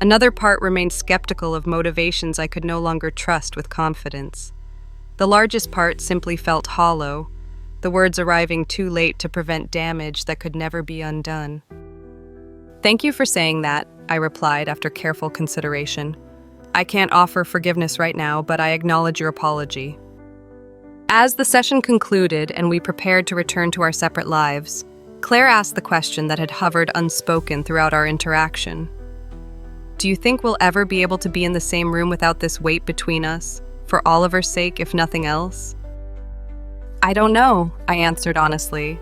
Another part remained skeptical of motivations I could no longer trust with confidence. The largest part simply felt hollow, the words arriving too late to prevent damage that could never be undone. "Thank you for saying that," I replied after careful consideration. "I can't offer forgiveness right now, but I acknowledge your apology." As the session concluded and we prepared to return to our separate lives, Claire asked the question that had hovered unspoken throughout our interaction. "Do you think we'll ever be able to be in the same room without this weight between us, for Oliver's sake, if nothing else?" "I don't know," I answered honestly.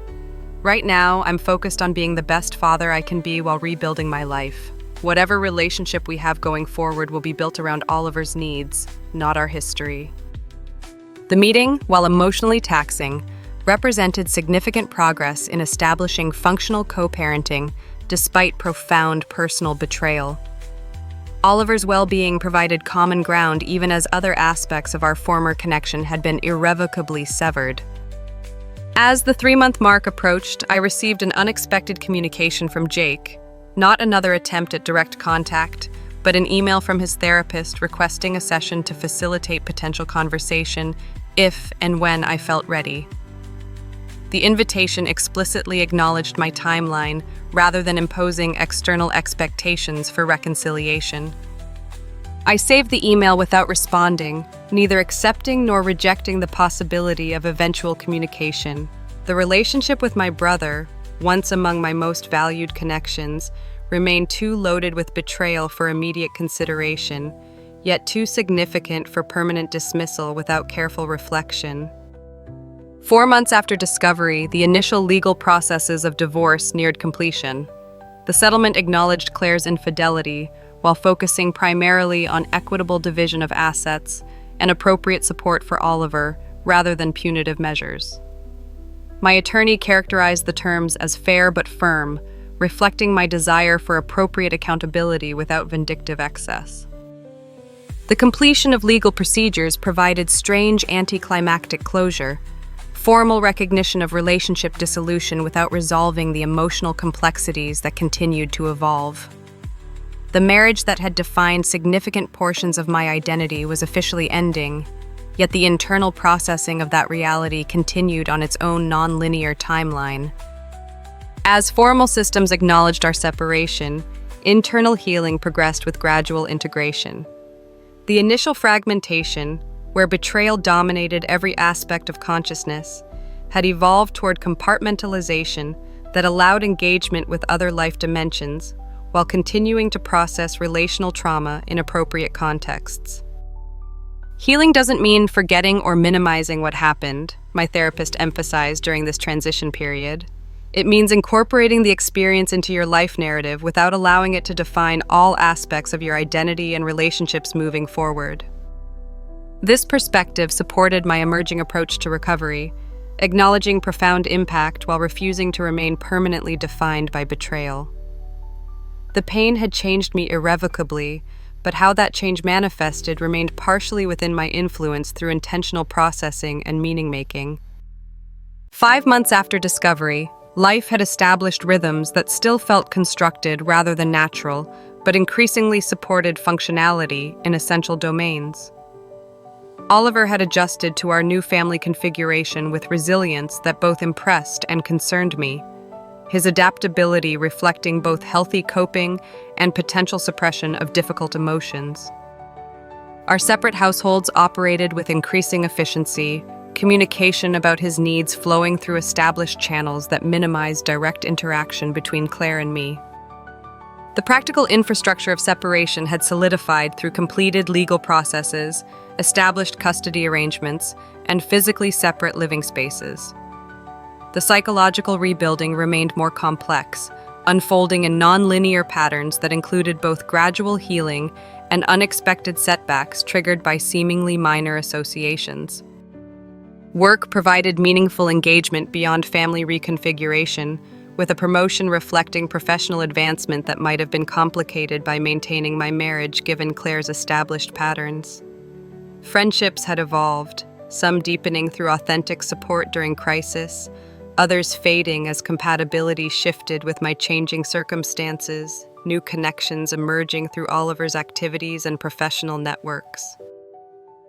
"Right now, I'm focused on being the best father I can be while rebuilding my life. Whatever relationship we have going forward will be built around Oliver's needs, not our history." The meeting, while emotionally taxing, represented significant progress in establishing functional co-parenting despite profound personal betrayal. Oliver's well-being provided common ground even as other aspects of our former connection had been irrevocably severed. As the 3-month mark approached, I received an unexpected communication from Jake, not another attempt at direct contact, but an email from his therapist requesting a session to facilitate potential conversation if and when I felt ready. The invitation explicitly acknowledged my timeline rather than imposing external expectations for reconciliation. I saved the email without responding, neither accepting nor rejecting the possibility of eventual communication. The relationship with my brother, once among my most valued connections, remained too loaded with betrayal for immediate consideration, yet too significant for permanent dismissal without careful reflection. 4 months after discovery, the initial legal processes of divorce neared completion. The settlement acknowledged Claire's infidelity while focusing primarily on equitable division of assets and appropriate support for Oliver rather than punitive measures. My attorney characterized the terms as fair but firm, reflecting my desire for appropriate accountability without vindictive excess. The completion of legal procedures provided strange anticlimactic closure, formal recognition of relationship dissolution without resolving the emotional complexities that continued to evolve. The marriage that had defined significant portions of my identity was officially ending, yet the internal processing of that reality continued on its own non-linear timeline. As formal systems acknowledged our separation, internal healing progressed with gradual integration. The initial fragmentation, where betrayal dominated every aspect of consciousness, had evolved toward compartmentalization that allowed engagement with other life dimensions while continuing to process relational trauma in appropriate contexts. Healing doesn't mean forgetting or minimizing what happened, my therapist emphasized during this transition period. It means incorporating the experience into your life narrative without allowing it to define all aspects of your identity and relationships moving forward. This perspective supported my emerging approach to recovery, acknowledging profound impact while refusing to remain permanently defined by betrayal. The pain had changed me irrevocably, but how that change manifested remained partially within my influence through intentional processing and meaning-making. 5 months after discovery, life had established rhythms that still felt constructed rather than natural, but increasingly supported functionality in essential domains. Oliver had adjusted to our new family configuration with resilience that both impressed and concerned me, his adaptability reflecting both healthy coping and potential suppression of difficult emotions. Our separate households operated with increasing efficiency, communication about his needs flowing through established channels that minimized direct interaction between Claire and me. The practical infrastructure of separation had solidified through completed legal processes, established custody arrangements, and physically separate living spaces. The psychological rebuilding remained more complex, unfolding in non-linear patterns that included both gradual healing and unexpected setbacks triggered by seemingly minor associations. Work provided meaningful engagement beyond family reconfiguration, with a promotion reflecting professional advancement that might have been complicated by maintaining my marriage given Claire's established patterns. Friendships had evolved, some deepening through authentic support during crisis, others fading as compatibility shifted with my changing circumstances, new connections emerging through Oliver's activities and professional networks.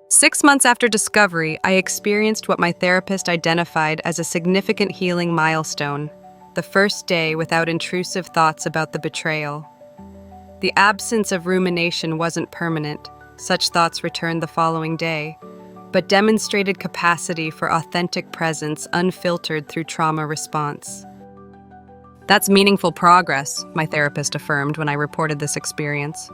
6 months after discovery, I experienced what my therapist identified as a significant healing milestone, the first day without intrusive thoughts about the betrayal. The absence of rumination wasn't permanent. Such thoughts returned the following day, but demonstrated capacity for authentic presence unfiltered through trauma response. That's meaningful progress, my therapist affirmed when I reported this experience.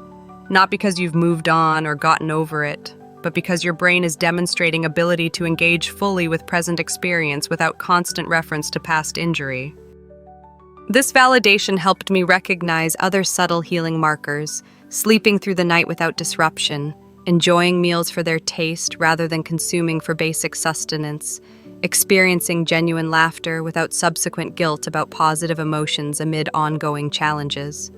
Not because you've moved on or gotten over it, but because your brain is demonstrating ability to engage fully with present experience without constant reference to past injury. This validation helped me recognize other subtle healing markers, sleeping through the night without disruption, enjoying meals for their taste rather than consuming for basic sustenance, experiencing genuine laughter without subsequent guilt about positive emotions amid ongoing challenges.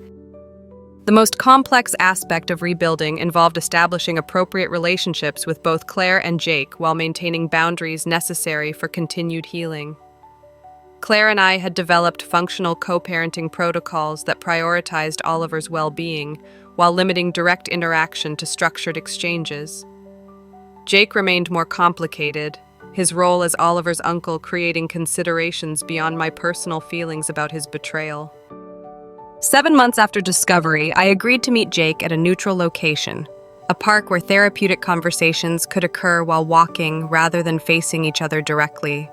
The most complex aspect of rebuilding involved establishing appropriate relationships with both Claire and Jake while maintaining boundaries necessary for continued healing. Claire and I had developed functional co-parenting protocols that prioritized Oliver's well-being while limiting direct interaction to structured exchanges. Jake remained more complicated, his role as Oliver's uncle creating considerations beyond my personal feelings about his betrayal. 7 months after discovery, I agreed to meet Jake at a neutral location, a park where therapeutic conversations could occur while walking rather than facing each other directly.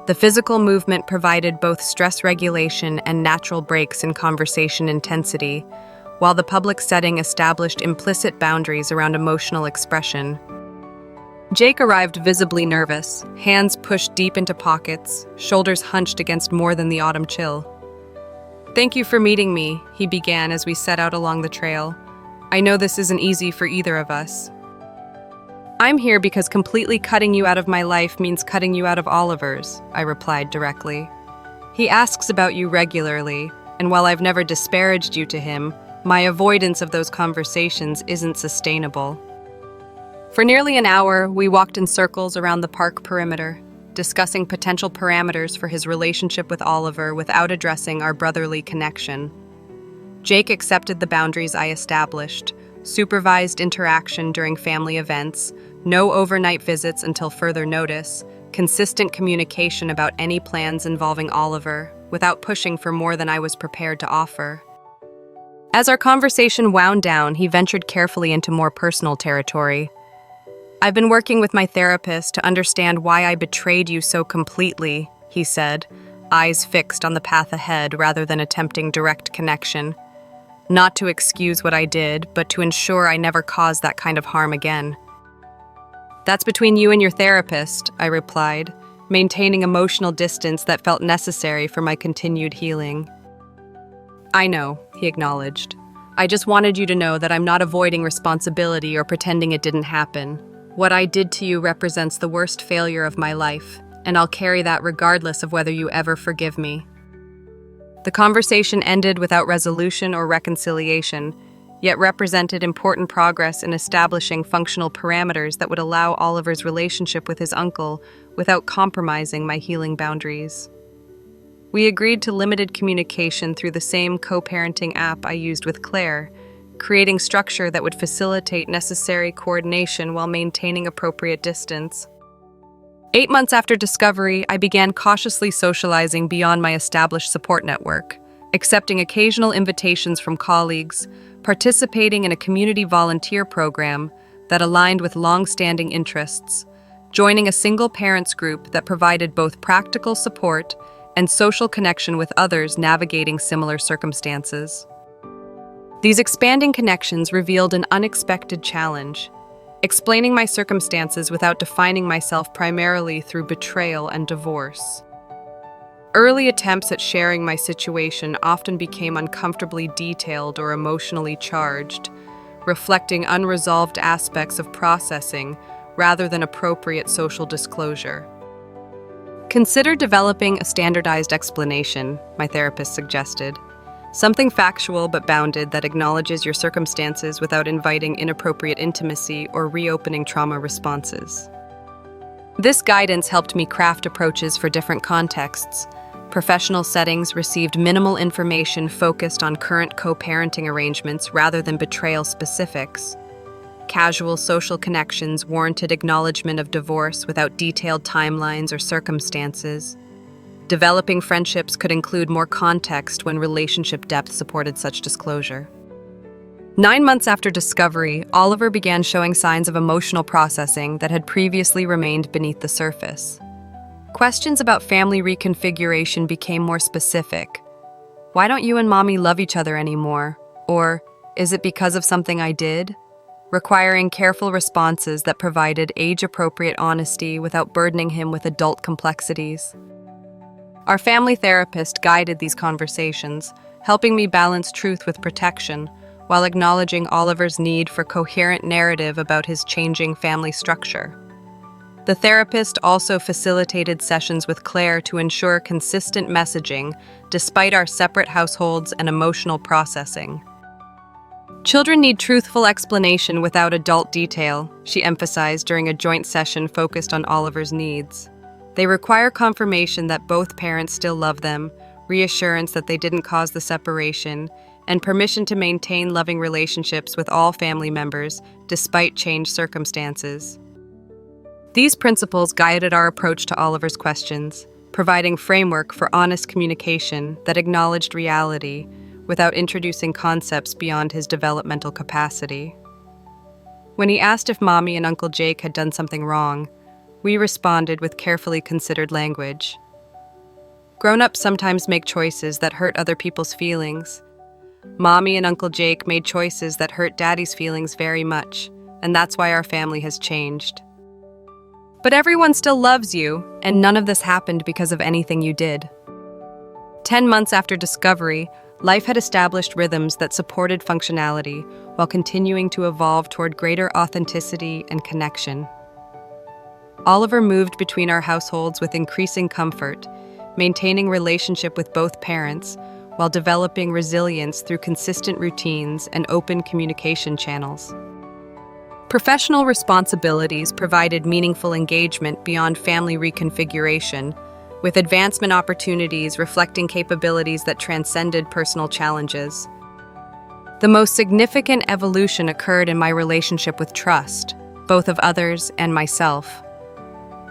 The physical movement provided both stress regulation and natural breaks in conversation intensity, while the public setting established implicit boundaries around emotional expression. Jake arrived visibly nervous, hands pushed deep into pockets, shoulders hunched against more than the autumn chill. "Thank you for meeting me," he began as we set out along the trail. "I know this isn't easy for either of us." "I'm here because completely cutting you out of my life means cutting you out of Oliver's," I replied directly. "He asks about you regularly, and while I've never disparaged you to him, my avoidance of those conversations isn't sustainable." For nearly an hour, we walked in circles around the park perimeter, discussing potential parameters for his relationship with Oliver without addressing our brotherly connection. Jake accepted the boundaries I established: supervised interaction during family events, no overnight visits until further notice, consistent communication about any plans involving Oliver, without pushing for more than I was prepared to offer. As our conversation wound down, he ventured carefully into more personal territory. "I've been working with my therapist to understand why I betrayed you so completely," he said, eyes fixed on the path ahead rather than attempting direct connection. "Not to excuse what I did, but to ensure I never cause that kind of harm again." "That's between you and your therapist," I replied, maintaining emotional distance that felt necessary for my continued healing. "I know," he acknowledged. "I just wanted you to know that I'm not avoiding responsibility or pretending it didn't happen. What I did to you represents the worst failure of my life, and I'll carry that regardless of whether you ever forgive me." The conversation ended without resolution or reconciliation, yet represented important progress in establishing functional parameters that would allow Oliver's relationship with his uncle without compromising my healing boundaries. We agreed to limited communication through the same co-parenting app I used with Claire, creating structure that would facilitate necessary coordination while maintaining appropriate distance. 8 months after discovery, I began cautiously socializing beyond my established support network, accepting occasional invitations from colleagues, participating in a community volunteer program that aligned with long-standing interests, joining a single parents group that provided both practical support and social connection with others navigating similar circumstances. These expanding connections revealed an unexpected challenge: explaining my circumstances without defining myself primarily through betrayal and divorce. Early attempts at sharing my situation often became uncomfortably detailed or emotionally charged, reflecting unresolved aspects of processing rather than appropriate social disclosure. "Consider developing a standardized explanation," my therapist suggested. "Something factual but bounded that acknowledges your circumstances without inviting inappropriate intimacy or reopening trauma responses." This guidance helped me craft approaches for different contexts. Professional settings received minimal information focused on current co-parenting arrangements rather than betrayal specifics. Casual social connections warranted acknowledgement of divorce without detailed timelines or circumstances. Developing friendships could include more context when relationship depth supported such disclosure. 9 months after discovery, Oliver began showing signs of emotional processing that had previously remained beneath the surface. Questions about family reconfiguration became more specific. "Why don't you and Mommy love each other anymore?" Or, "Is it because of something I did?" Requiring careful responses that provided age-appropriate honesty without burdening him with adult complexities. Our family therapist guided these conversations, helping me balance truth with protection, while acknowledging Oliver's need for coherent narrative about his changing family structure. The therapist also facilitated sessions with Claire to ensure consistent messaging despite our separate households and emotional processing. Children need truthful explanation without adult detail, she emphasized during a joint session focused on Oliver's needs. They require confirmation that both parents still love them, reassurance that they didn't cause the separation, and permission to maintain loving relationships with all family members despite changed circumstances. These principles guided our approach to Oliver's questions, providing framework for honest communication that acknowledged reality without introducing concepts beyond his developmental capacity. When he asked if Mommy and Uncle Jake had done something wrong, we responded with carefully considered language. Grown-ups sometimes make choices that hurt other people's feelings. Mommy and Uncle Jake made choices that hurt Daddy's feelings very much, and that's why our family has changed. But everyone still loves you, and none of this happened because of anything you did. 10 months after discovery, life had established rhythms that supported functionality while continuing to evolve toward greater authenticity and connection. Oliver moved between our households with increasing comfort, maintaining relationship with both parents while developing resilience through consistent routines and open communication channels. Professional responsibilities provided meaningful engagement beyond family reconfiguration, with advancement opportunities reflecting capabilities that transcended personal challenges. The most significant evolution occurred in my relationship with trust, both of others and myself.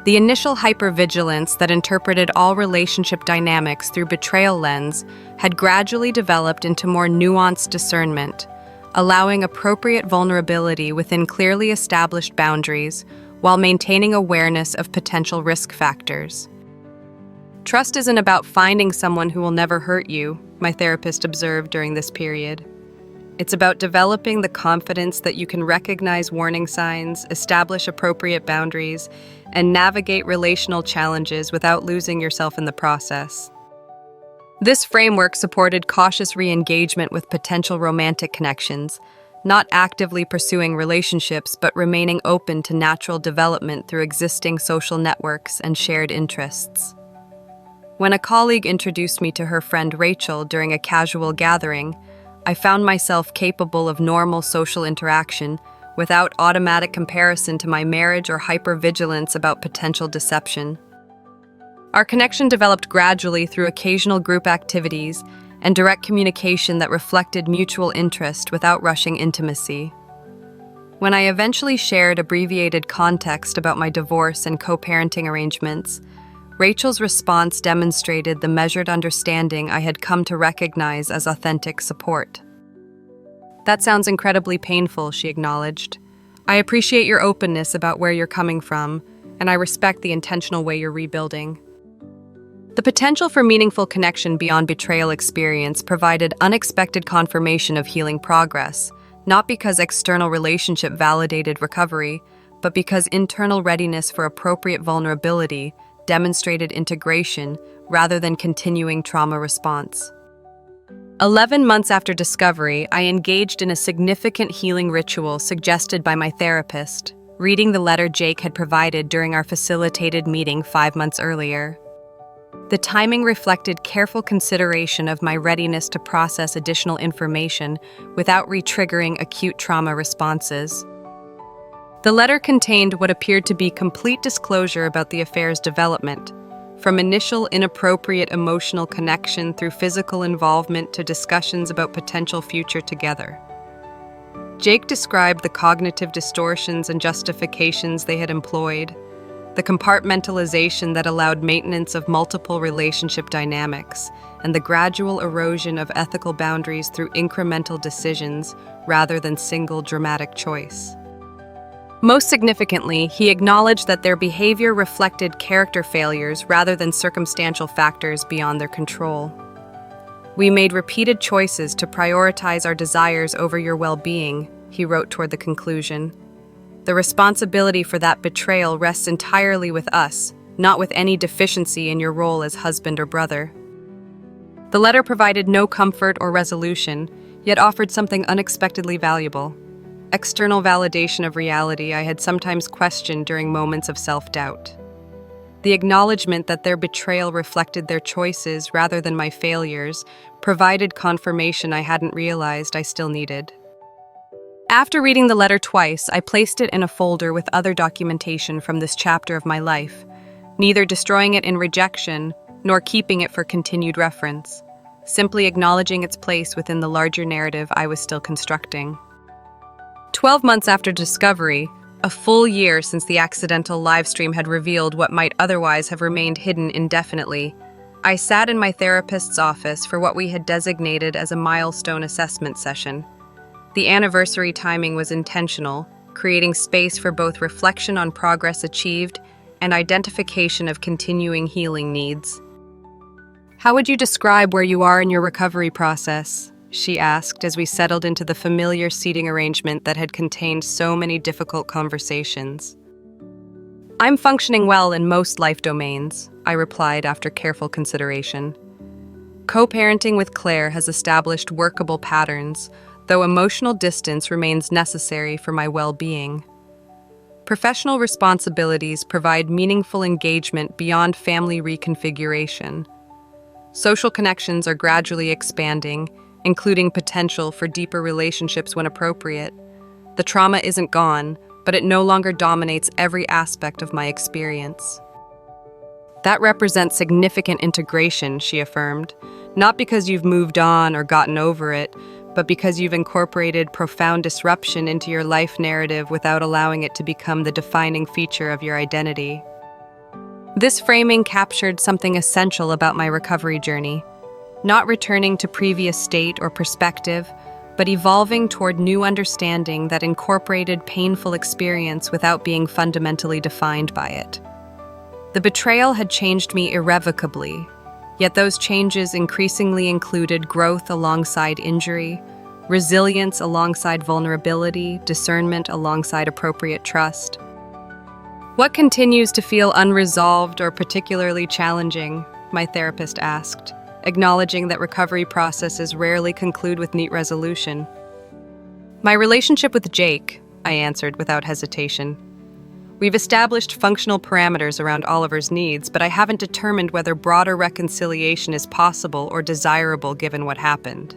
The initial hypervigilance that interpreted all relationship dynamics through betrayal lens had gradually developed into more nuanced discernment, allowing appropriate vulnerability within clearly established boundaries while maintaining awareness of potential risk factors. Trust isn't about finding someone who will never hurt you, my therapist observed during this period. It's about developing the confidence that you can recognize warning signs, establish appropriate boundaries, and navigate relational challenges without losing yourself in the process. This framework supported cautious re-engagement with potential romantic connections, not actively pursuing relationships but remaining open to natural development through existing social networks and shared interests. When a colleague introduced me to her friend Rachel during a casual gathering, I found myself capable of normal social interaction without automatic comparison to my marriage or hypervigilance about potential deception. Our connection developed gradually through occasional group activities and direct communication that reflected mutual interest without rushing intimacy. When I eventually shared abbreviated context about my divorce and co-parenting arrangements, Rachel's response demonstrated the measured understanding I had come to recognize as authentic support. "That sounds incredibly painful," she acknowledged. "I appreciate your openness about where you're coming from, and I respect the intentional way you're rebuilding." The potential for meaningful connection beyond betrayal experience provided unexpected confirmation of healing progress, not because external relationship validated recovery, but because internal readiness for appropriate vulnerability demonstrated integration rather than continuing trauma response. 11 months after discovery, I engaged in a significant healing ritual suggested by my therapist, reading the letter Jake had provided during our facilitated meeting 5 months earlier. The timing reflected careful consideration of my readiness to process additional information without re-triggering acute trauma responses. The letter contained what appeared to be complete disclosure about the affair's development, from initial inappropriate emotional connection through physical involvement to discussions about potential future together. Jake described the cognitive distortions and justifications they had employed, the compartmentalization that allowed maintenance of multiple relationship dynamics, and the gradual erosion of ethical boundaries through incremental decisions rather than single dramatic choice. Most significantly, he acknowledged that their behavior reflected character failures rather than circumstantial factors beyond their control. "We made repeated choices to prioritize our desires over your well-being," he wrote toward the conclusion. "The responsibility for that betrayal rests entirely with us, not with any deficiency in your role as husband or brother." The letter provided no comfort or resolution, yet offered something unexpectedly valuable: external validation of reality I had sometimes questioned during moments of self-doubt. The acknowledgement that their betrayal reflected their choices rather than my failures provided confirmation I hadn't realized I still needed. After reading the letter twice, I placed it in a folder with other documentation from this chapter of my life, neither destroying it in rejection nor keeping it for continued reference, simply acknowledging its place within the larger narrative I was still constructing. 12 months after discovery, a full year since the accidental livestream had revealed what might otherwise have remained hidden indefinitely, I sat in my therapist's office for what we had designated as a milestone assessment session. The anniversary timing was intentional, creating space for both reflection on progress achieved and identification of continuing healing needs. "How would you describe where you are in your recovery process?" she asked as we settled into the familiar seating arrangement that had contained so many difficult conversations. "I'm functioning well in most life domains," I replied after careful consideration. Co-parenting with Claire has established workable patterns, though emotional distance remains necessary for my well-being. Professional responsibilities provide meaningful engagement beyond family reconfiguration. Social connections are gradually expanding, including potential for deeper relationships when appropriate. The trauma isn't gone, but it no longer dominates every aspect of my experience. "That represents significant integration," she affirmed, "not because you've moved on or gotten over it, but because you've incorporated profound disruption into your life narrative without allowing it to become the defining feature of your identity." This framing captured something essential about my recovery journey, not returning to previous state or perspective, but evolving toward new understanding that incorporated painful experience without being fundamentally defined by it. The betrayal had changed me irrevocably, yet those changes increasingly included growth alongside injury, resilience alongside vulnerability, discernment alongside appropriate trust. "What continues to feel unresolved or particularly challenging?" my therapist asked, acknowledging that recovery processes rarely conclude with neat resolution. "My relationship with Jake," I answered without hesitation. "We've established functional parameters around Oliver's needs, but I haven't determined whether broader reconciliation is possible or desirable given what happened."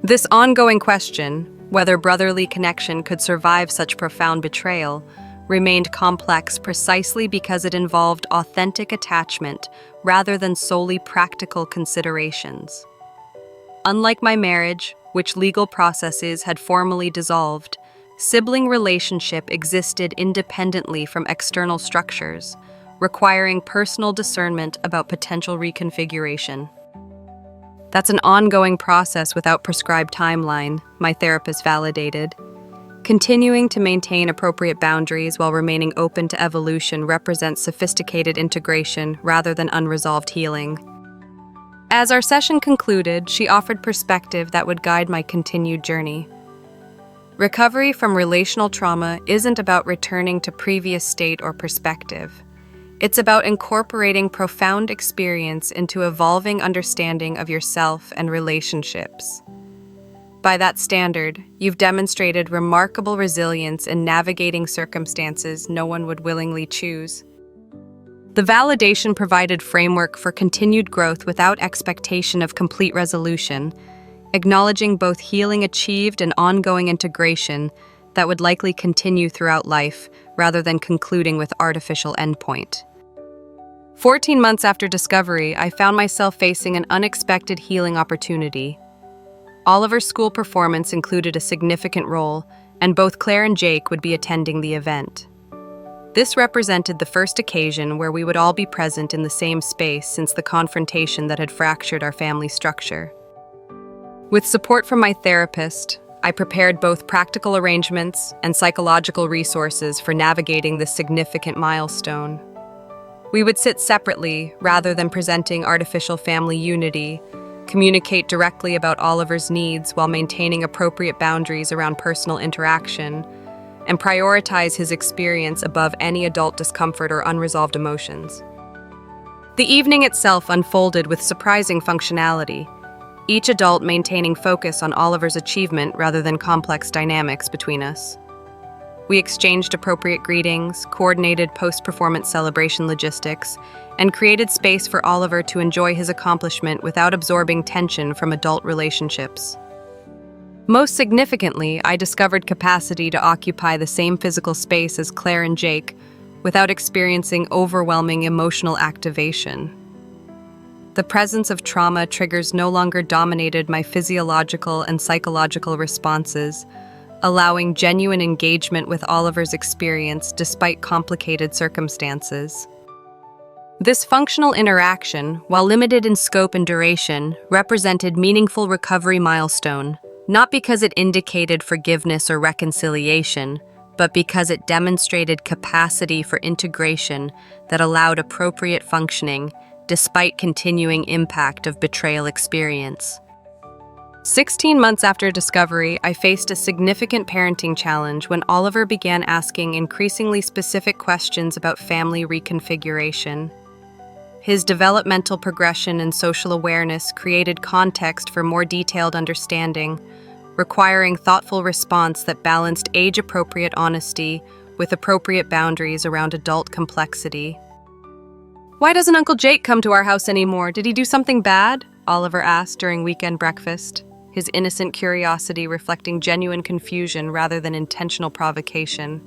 This ongoing question, whether brotherly connection could survive such profound betrayal, remained complex precisely because it involved authentic attachment rather than solely practical considerations. Unlike my marriage, which legal processes had formally dissolved, sibling relationship existed independently from external structures, requiring personal discernment about potential reconfiguration. "That's an ongoing process without prescribed timeline," my therapist validated. "Continuing to maintain appropriate boundaries while remaining open to evolution represents sophisticated integration rather than unresolved healing." As our session concluded, she offered perspective that would guide my continued journey. Recovery from relational trauma isn't about returning to previous state or perspective. It's about incorporating profound experience into evolving understanding of yourself and relationships. By that standard, you've demonstrated remarkable resilience in navigating circumstances no one would willingly choose. The validation provided framework for continued growth without expectation of complete resolution, acknowledging both healing achieved and ongoing integration that would likely continue throughout life rather than concluding with artificial endpoint. 14 months after discovery, I found myself facing an unexpected healing opportunity. Oliver's school performance included a significant role, and both Claire and Jake would be attending the event. This represented the first occasion where we would all be present in the same space since the confrontation that had fractured our family structure. With support from my therapist, I prepared both practical arrangements and psychological resources for navigating this significant milestone. We would sit separately rather than presenting artificial family unity, communicate directly about Oliver's needs while maintaining appropriate boundaries around personal interaction, and prioritize his experience above any adult discomfort or unresolved emotions. The evening itself unfolded with surprising functionality, each adult maintaining focus on Oliver's achievement rather than complex dynamics between us. We exchanged appropriate greetings, coordinated post-performance celebration logistics, and created space for Oliver to enjoy his accomplishment without absorbing tension from adult relationships. Most significantly, I discovered capacity to occupy the same physical space as Claire and Jake without experiencing overwhelming emotional activation. The presence of trauma triggers no longer dominated my physiological and psychological responses, allowing genuine engagement with Oliver's experience despite complicated circumstances. This functional interaction, while limited in scope and duration, represented meaningful recovery milestone, not because it indicated forgiveness or reconciliation, but because it demonstrated capacity for integration that allowed appropriate functioning despite continuing impact of betrayal experience. 16 months after discovery, I faced a significant parenting challenge when Oliver began asking increasingly specific questions about family reconfiguration. His developmental progression and social awareness created context for more detailed understanding, requiring thoughtful response that balanced age-appropriate honesty with appropriate boundaries around adult complexity. "Why doesn't Uncle Jake come to our house anymore? Did he do something bad?" Oliver asked during weekend breakfast, his innocent curiosity reflecting genuine confusion rather than intentional provocation.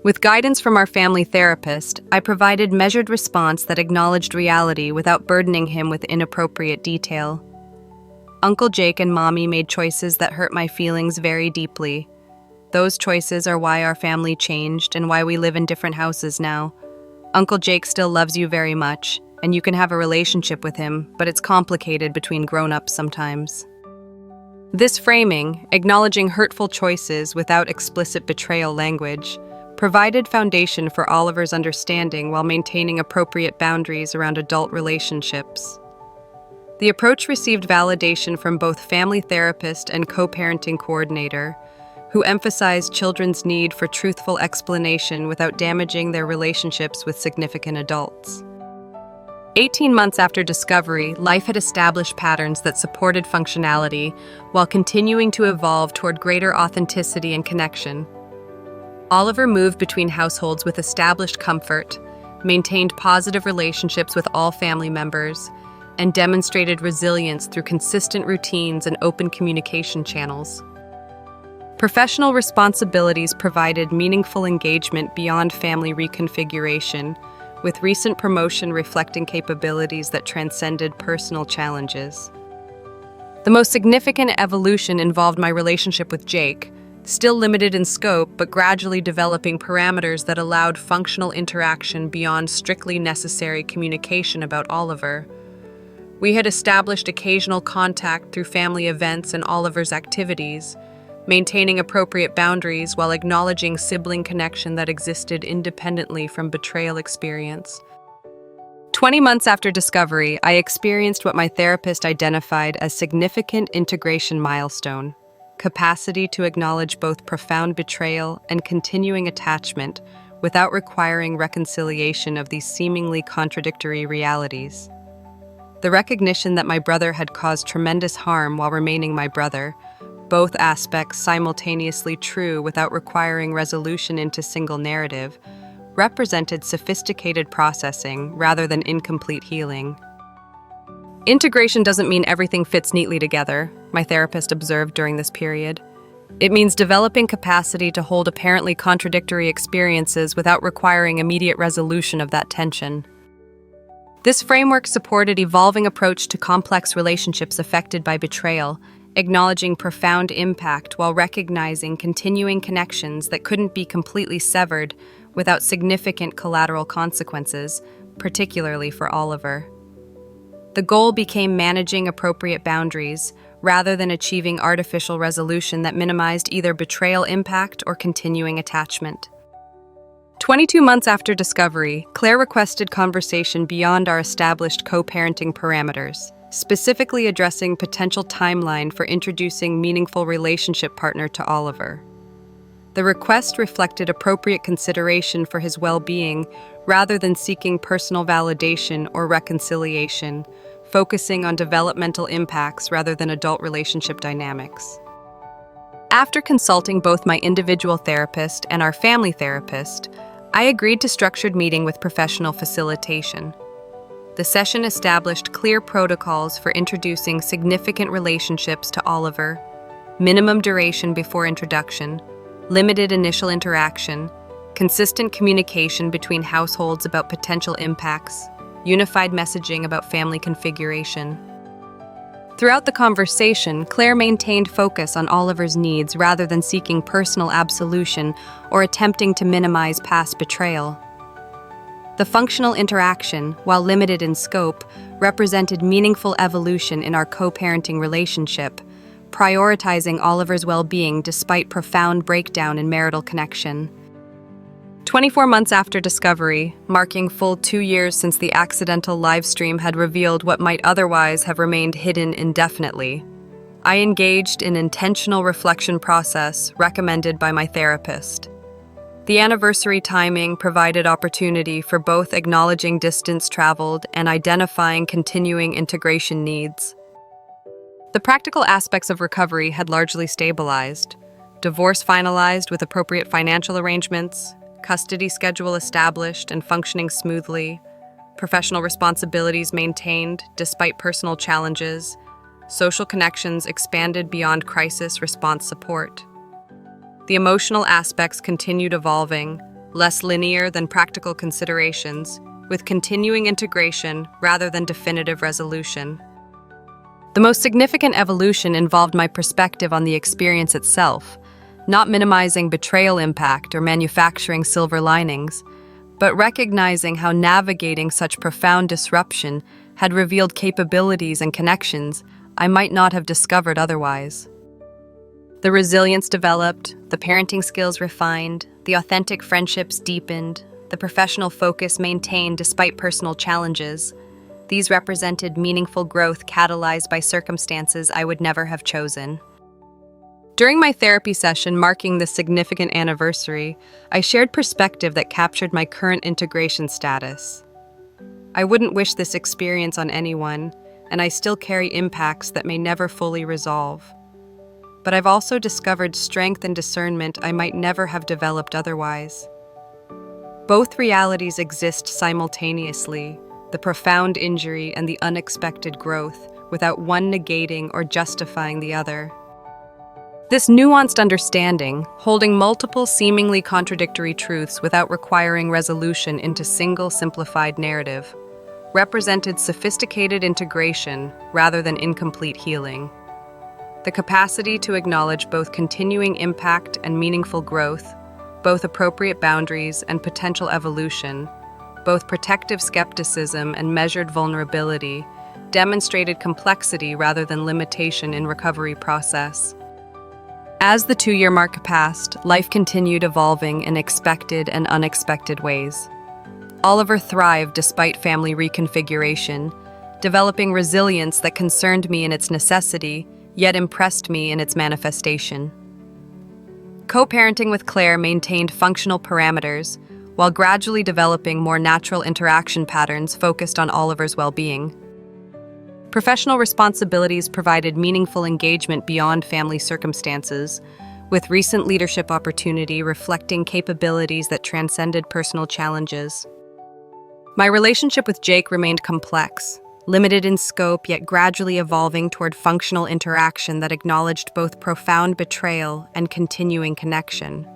With guidance from our family therapist, I provided measured response that acknowledged reality without burdening him with inappropriate detail. Uncle Jake and Mommy made choices that hurt my feelings very deeply. Those choices are why our family changed and why we live in different houses now. Uncle Jake still loves you very much, and you can have a relationship with him, but it's complicated between grown-ups sometimes. This framing, acknowledging hurtful choices without explicit betrayal language, provided foundation for Oliver's understanding while maintaining appropriate boundaries around adult relationships. The approach received validation from both family therapist and co-parenting coordinator, who emphasized children's need for truthful explanation without damaging their relationships with significant adults. 18 months after discovery, life had established patterns that supported functionality while continuing to evolve toward greater authenticity and connection. Oliver moved between households with established comfort, maintained positive relationships with all family members, and demonstrated resilience through consistent routines and open communication channels. Professional responsibilities provided meaningful engagement beyond family reconfiguration, with recent promotion reflecting capabilities that transcended personal challenges. The most significant evolution involved my relationship with Jake, still limited in scope but gradually developing parameters that allowed functional interaction beyond strictly necessary communication about Oliver. We had established occasional contact through family events and Oliver's activities, maintaining appropriate boundaries while acknowledging sibling connection that existed independently from betrayal experience. 20 months after discovery, I experienced what my therapist identified as significant integration milestone: capacity to acknowledge both profound betrayal and continuing attachment without requiring reconciliation of these seemingly contradictory realities. The recognition that my brother had caused tremendous harm while remaining my brother, both aspects simultaneously true without requiring resolution into single narrative, represented sophisticated processing rather than incomplete healing. Integration doesn't mean everything fits neatly together, my therapist observed during this period. It means developing capacity to hold apparently contradictory experiences without requiring immediate resolution of that tension. This framework supported evolving approach to complex relationships affected by betrayal, acknowledging profound impact while recognizing continuing connections that couldn't be completely severed without significant collateral consequences, particularly for Oliver. The goal became managing appropriate boundaries, rather than achieving artificial resolution that minimized either betrayal impact or continuing attachment. 22 months after discovery, Claire requested conversation beyond our established co-parenting parameters, specifically addressing potential timeline for introducing meaningful relationship partner to Oliver. The request reflected appropriate consideration for his well-being rather than seeking personal validation or reconciliation, focusing on developmental impacts rather than adult relationship dynamics. After consulting both my individual therapist and our family therapist, I agreed to structured meeting with professional facilitation. The session established clear protocols for introducing significant relationships to Oliver, minimum duration before introduction, limited initial interaction, consistent communication between households about potential impacts, unified messaging about family configuration. Throughout the conversation, Claire maintained focus on Oliver's needs rather than seeking personal absolution or attempting to minimize past betrayal. The functional interaction, while limited in scope, represented meaningful evolution in our co-parenting relationship, prioritizing Oliver's well-being despite profound breakdown in marital connection. 24 months after discovery, marking full 2 years since the accidental live stream had revealed what might otherwise have remained hidden indefinitely, I engaged in intentional reflection process recommended by my therapist. The anniversary timing provided opportunity for both acknowledging distance traveled and identifying continuing integration needs. The practical aspects of recovery had largely stabilized. Divorce finalized with appropriate financial arrangements, custody schedule established and functioning smoothly, professional responsibilities maintained despite personal challenges, social connections expanded beyond crisis response support. The emotional aspects continued evolving, less linear than practical considerations, with continuing integration rather than definitive resolution. The most significant evolution involved my perspective on the experience itself, not minimizing betrayal impact or manufacturing silver linings, but recognizing how navigating such profound disruption had revealed capabilities and connections I might not have discovered otherwise. The resilience developed, the parenting skills refined, the authentic friendships deepened, the professional focus maintained despite personal challenges. These represented meaningful growth catalyzed by circumstances I would never have chosen. During my therapy session marking this significant anniversary, I shared perspective that captured my current integration status. I wouldn't wish this experience on anyone, and I still carry impacts that may never fully resolve. But I've also discovered strength and discernment I might never have developed otherwise. Both realities exist simultaneously, the profound injury and the unexpected growth, without one negating or justifying the other. This nuanced understanding, holding multiple seemingly contradictory truths without requiring resolution into single simplified narrative, represented sophisticated integration rather than incomplete healing. The capacity to acknowledge both continuing impact and meaningful growth, both appropriate boundaries and potential evolution, both protective skepticism and measured vulnerability, demonstrated complexity rather than limitation in recovery process. As the 2-year mark passed, life continued evolving in expected and unexpected ways. Oliver thrived despite family reconfiguration, developing resilience that concerned me in its necessity, yet impressed me in its manifestation. Co-parenting with Claire maintained functional parameters, while gradually developing more natural interaction patterns focused on Oliver's well-being. Professional responsibilities provided meaningful engagement beyond family circumstances, with recent leadership opportunity reflecting capabilities that transcended personal challenges. My relationship with Jake remained complex, limited in scope yet gradually evolving toward functional interaction that acknowledged both profound betrayal and continuing connection.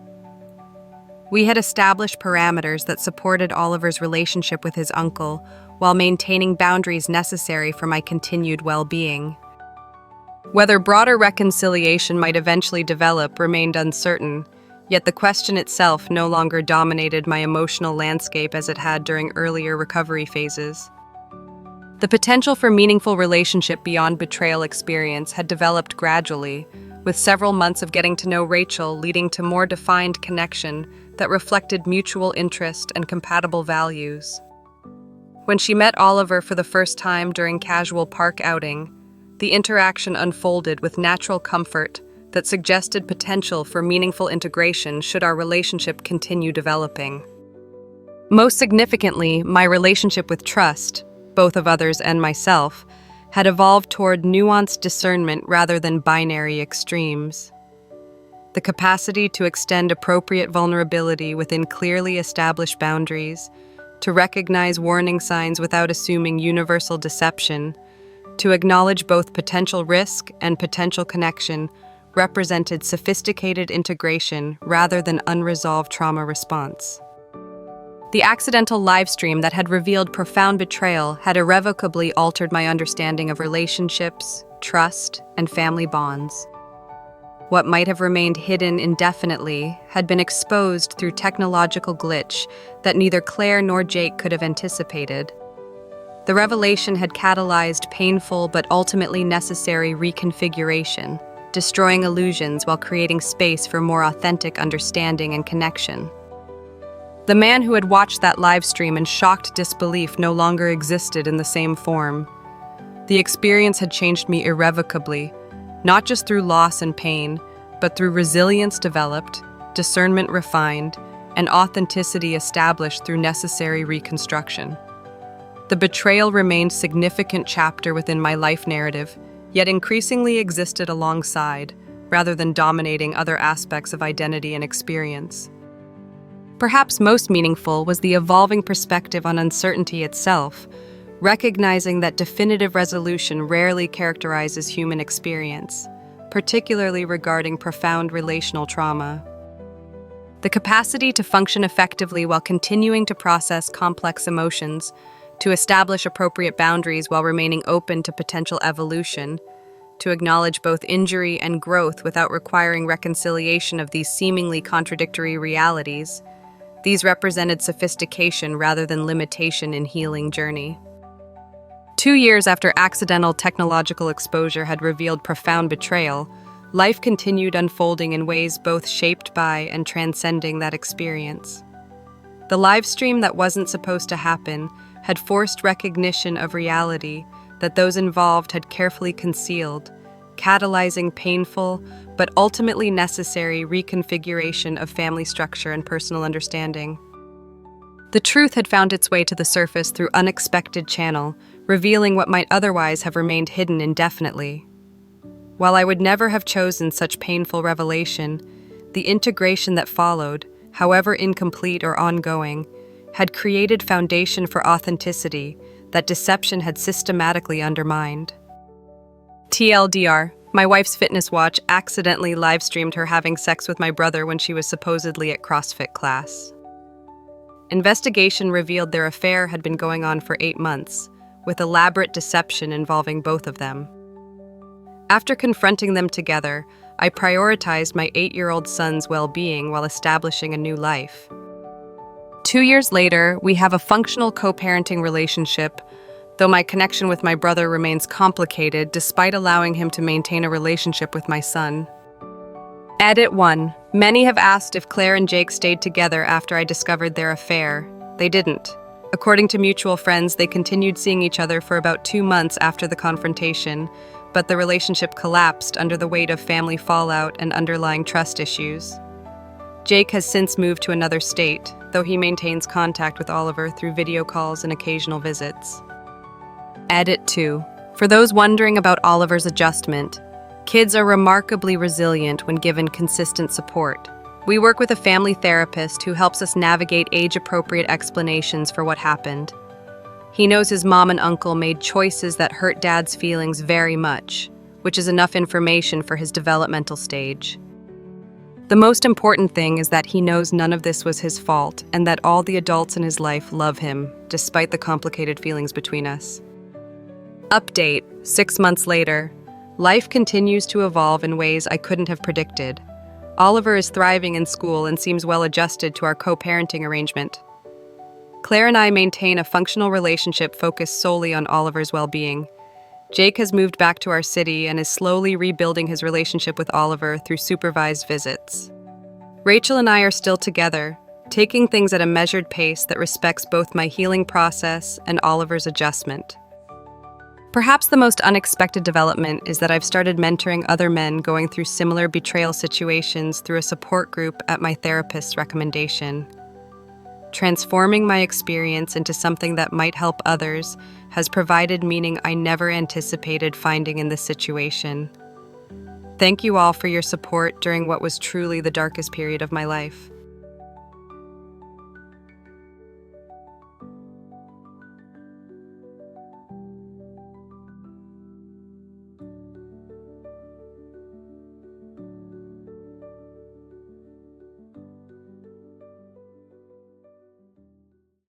We had established parameters that supported Oliver's relationship with his uncle while maintaining boundaries necessary for my continued well-being. Whether broader reconciliation might eventually develop remained uncertain, yet the question itself no longer dominated my emotional landscape as it had during earlier recovery phases. The potential for meaningful relationship beyond betrayal experience had developed gradually, with several months of getting to know Rachel leading to more defined connection that reflected mutual interest and compatible values. When she met Oliver for the first time during casual park outing, the interaction unfolded with natural comfort that suggested potential for meaningful integration should our relationship continue developing. Most significantly, my relationship with trust, both of others and myself, had evolved toward nuanced discernment rather than binary extremes. The capacity to extend appropriate vulnerability within clearly established boundaries, to recognize warning signs without assuming universal deception, to acknowledge both potential risk and potential connection represented sophisticated integration rather than unresolved trauma response. The accidental live stream that had revealed profound betrayal had irrevocably altered my understanding of relationships, trust, and family bonds. What might have remained hidden indefinitely had been exposed through technological glitch that neither Claire nor Jake could have anticipated. The revelation had catalyzed painful but ultimately necessary reconfiguration, destroying illusions while creating space for more authentic understanding and connection. The man who had watched that live stream in shocked disbelief no longer existed in the same form. The experience had changed me irrevocably, not just through loss and pain, but through resilience developed, discernment refined, and authenticity established through necessary reconstruction. The betrayal remained a significant chapter within my life narrative, yet increasingly existed alongside, rather than dominating other aspects of identity and experience. Perhaps most meaningful was the evolving perspective on uncertainty itself, recognizing that definitive resolution rarely characterizes human experience, particularly regarding profound relational trauma. The capacity to function effectively while continuing to process complex emotions, to establish appropriate boundaries while remaining open to potential evolution, to acknowledge both injury and growth without requiring reconciliation of these seemingly contradictory realities. These represented sophistication rather than limitation in healing journey. 2 years after accidental technological exposure had revealed profound betrayal, life continued unfolding in ways both shaped by and transcending that experience. The live stream that wasn't supposed to happen had forced recognition of reality that those involved had carefully concealed, catalyzing painful but ultimately necessary reconfiguration of family structure and personal understanding. The truth had found its way to the surface through unexpected channel, revealing what might otherwise have remained hidden indefinitely. While I would never have chosen such painful revelation, the integration that followed, however incomplete or ongoing, had created foundation for authenticity that deception had systematically undermined. TLDR, my wife's fitness watch accidentally live-streamed her having sex with my brother when she was supposedly at CrossFit class. Investigation revealed their affair had been going on for 8 months, with elaborate deception involving both of them. After confronting them together, I prioritized my 8-year-old son's well-being while establishing a new life. 2 years later, we have a functional co-parenting relationship, though my connection with my brother remains complicated despite allowing him to maintain a relationship with my son. Edit 1. Many have asked if Claire and Jake stayed together after I discovered their affair. They didn't. According to mutual friends, they continued seeing each other for about 2 months after the confrontation, but the relationship collapsed under the weight of family fallout and underlying trust issues. Jake has since moved to another state, though he maintains contact with Oliver through video calls and occasional visits. Edit 2. For those wondering about Oliver's adjustment, kids are remarkably resilient when given consistent support. We work with a family therapist who helps us navigate age-appropriate explanations for what happened. He knows his mom and uncle made choices that hurt Dad's feelings very much, which is enough information for his developmental stage. The most important thing is that he knows none of this was his fault and that all the adults in his life love him, despite the complicated feelings between us. Update, 6 months later. Life continues to evolve in ways I couldn't have predicted. Oliver is thriving in school and seems well adjusted to our co-parenting arrangement. Claire and I maintain a functional relationship focused solely on Oliver's well-being. Jake has moved back to our city and is slowly rebuilding his relationship with Oliver through supervised visits. Rachel and I are still together, taking things at a measured pace that respects both my healing process and Oliver's adjustment. Perhaps the most unexpected development is that I've started mentoring other men going through similar betrayal situations through a support group at my therapist's recommendation. Transforming my experience into something that might help others has provided meaning I never anticipated finding in this situation. Thank you all for your support during what was truly the darkest period of my life.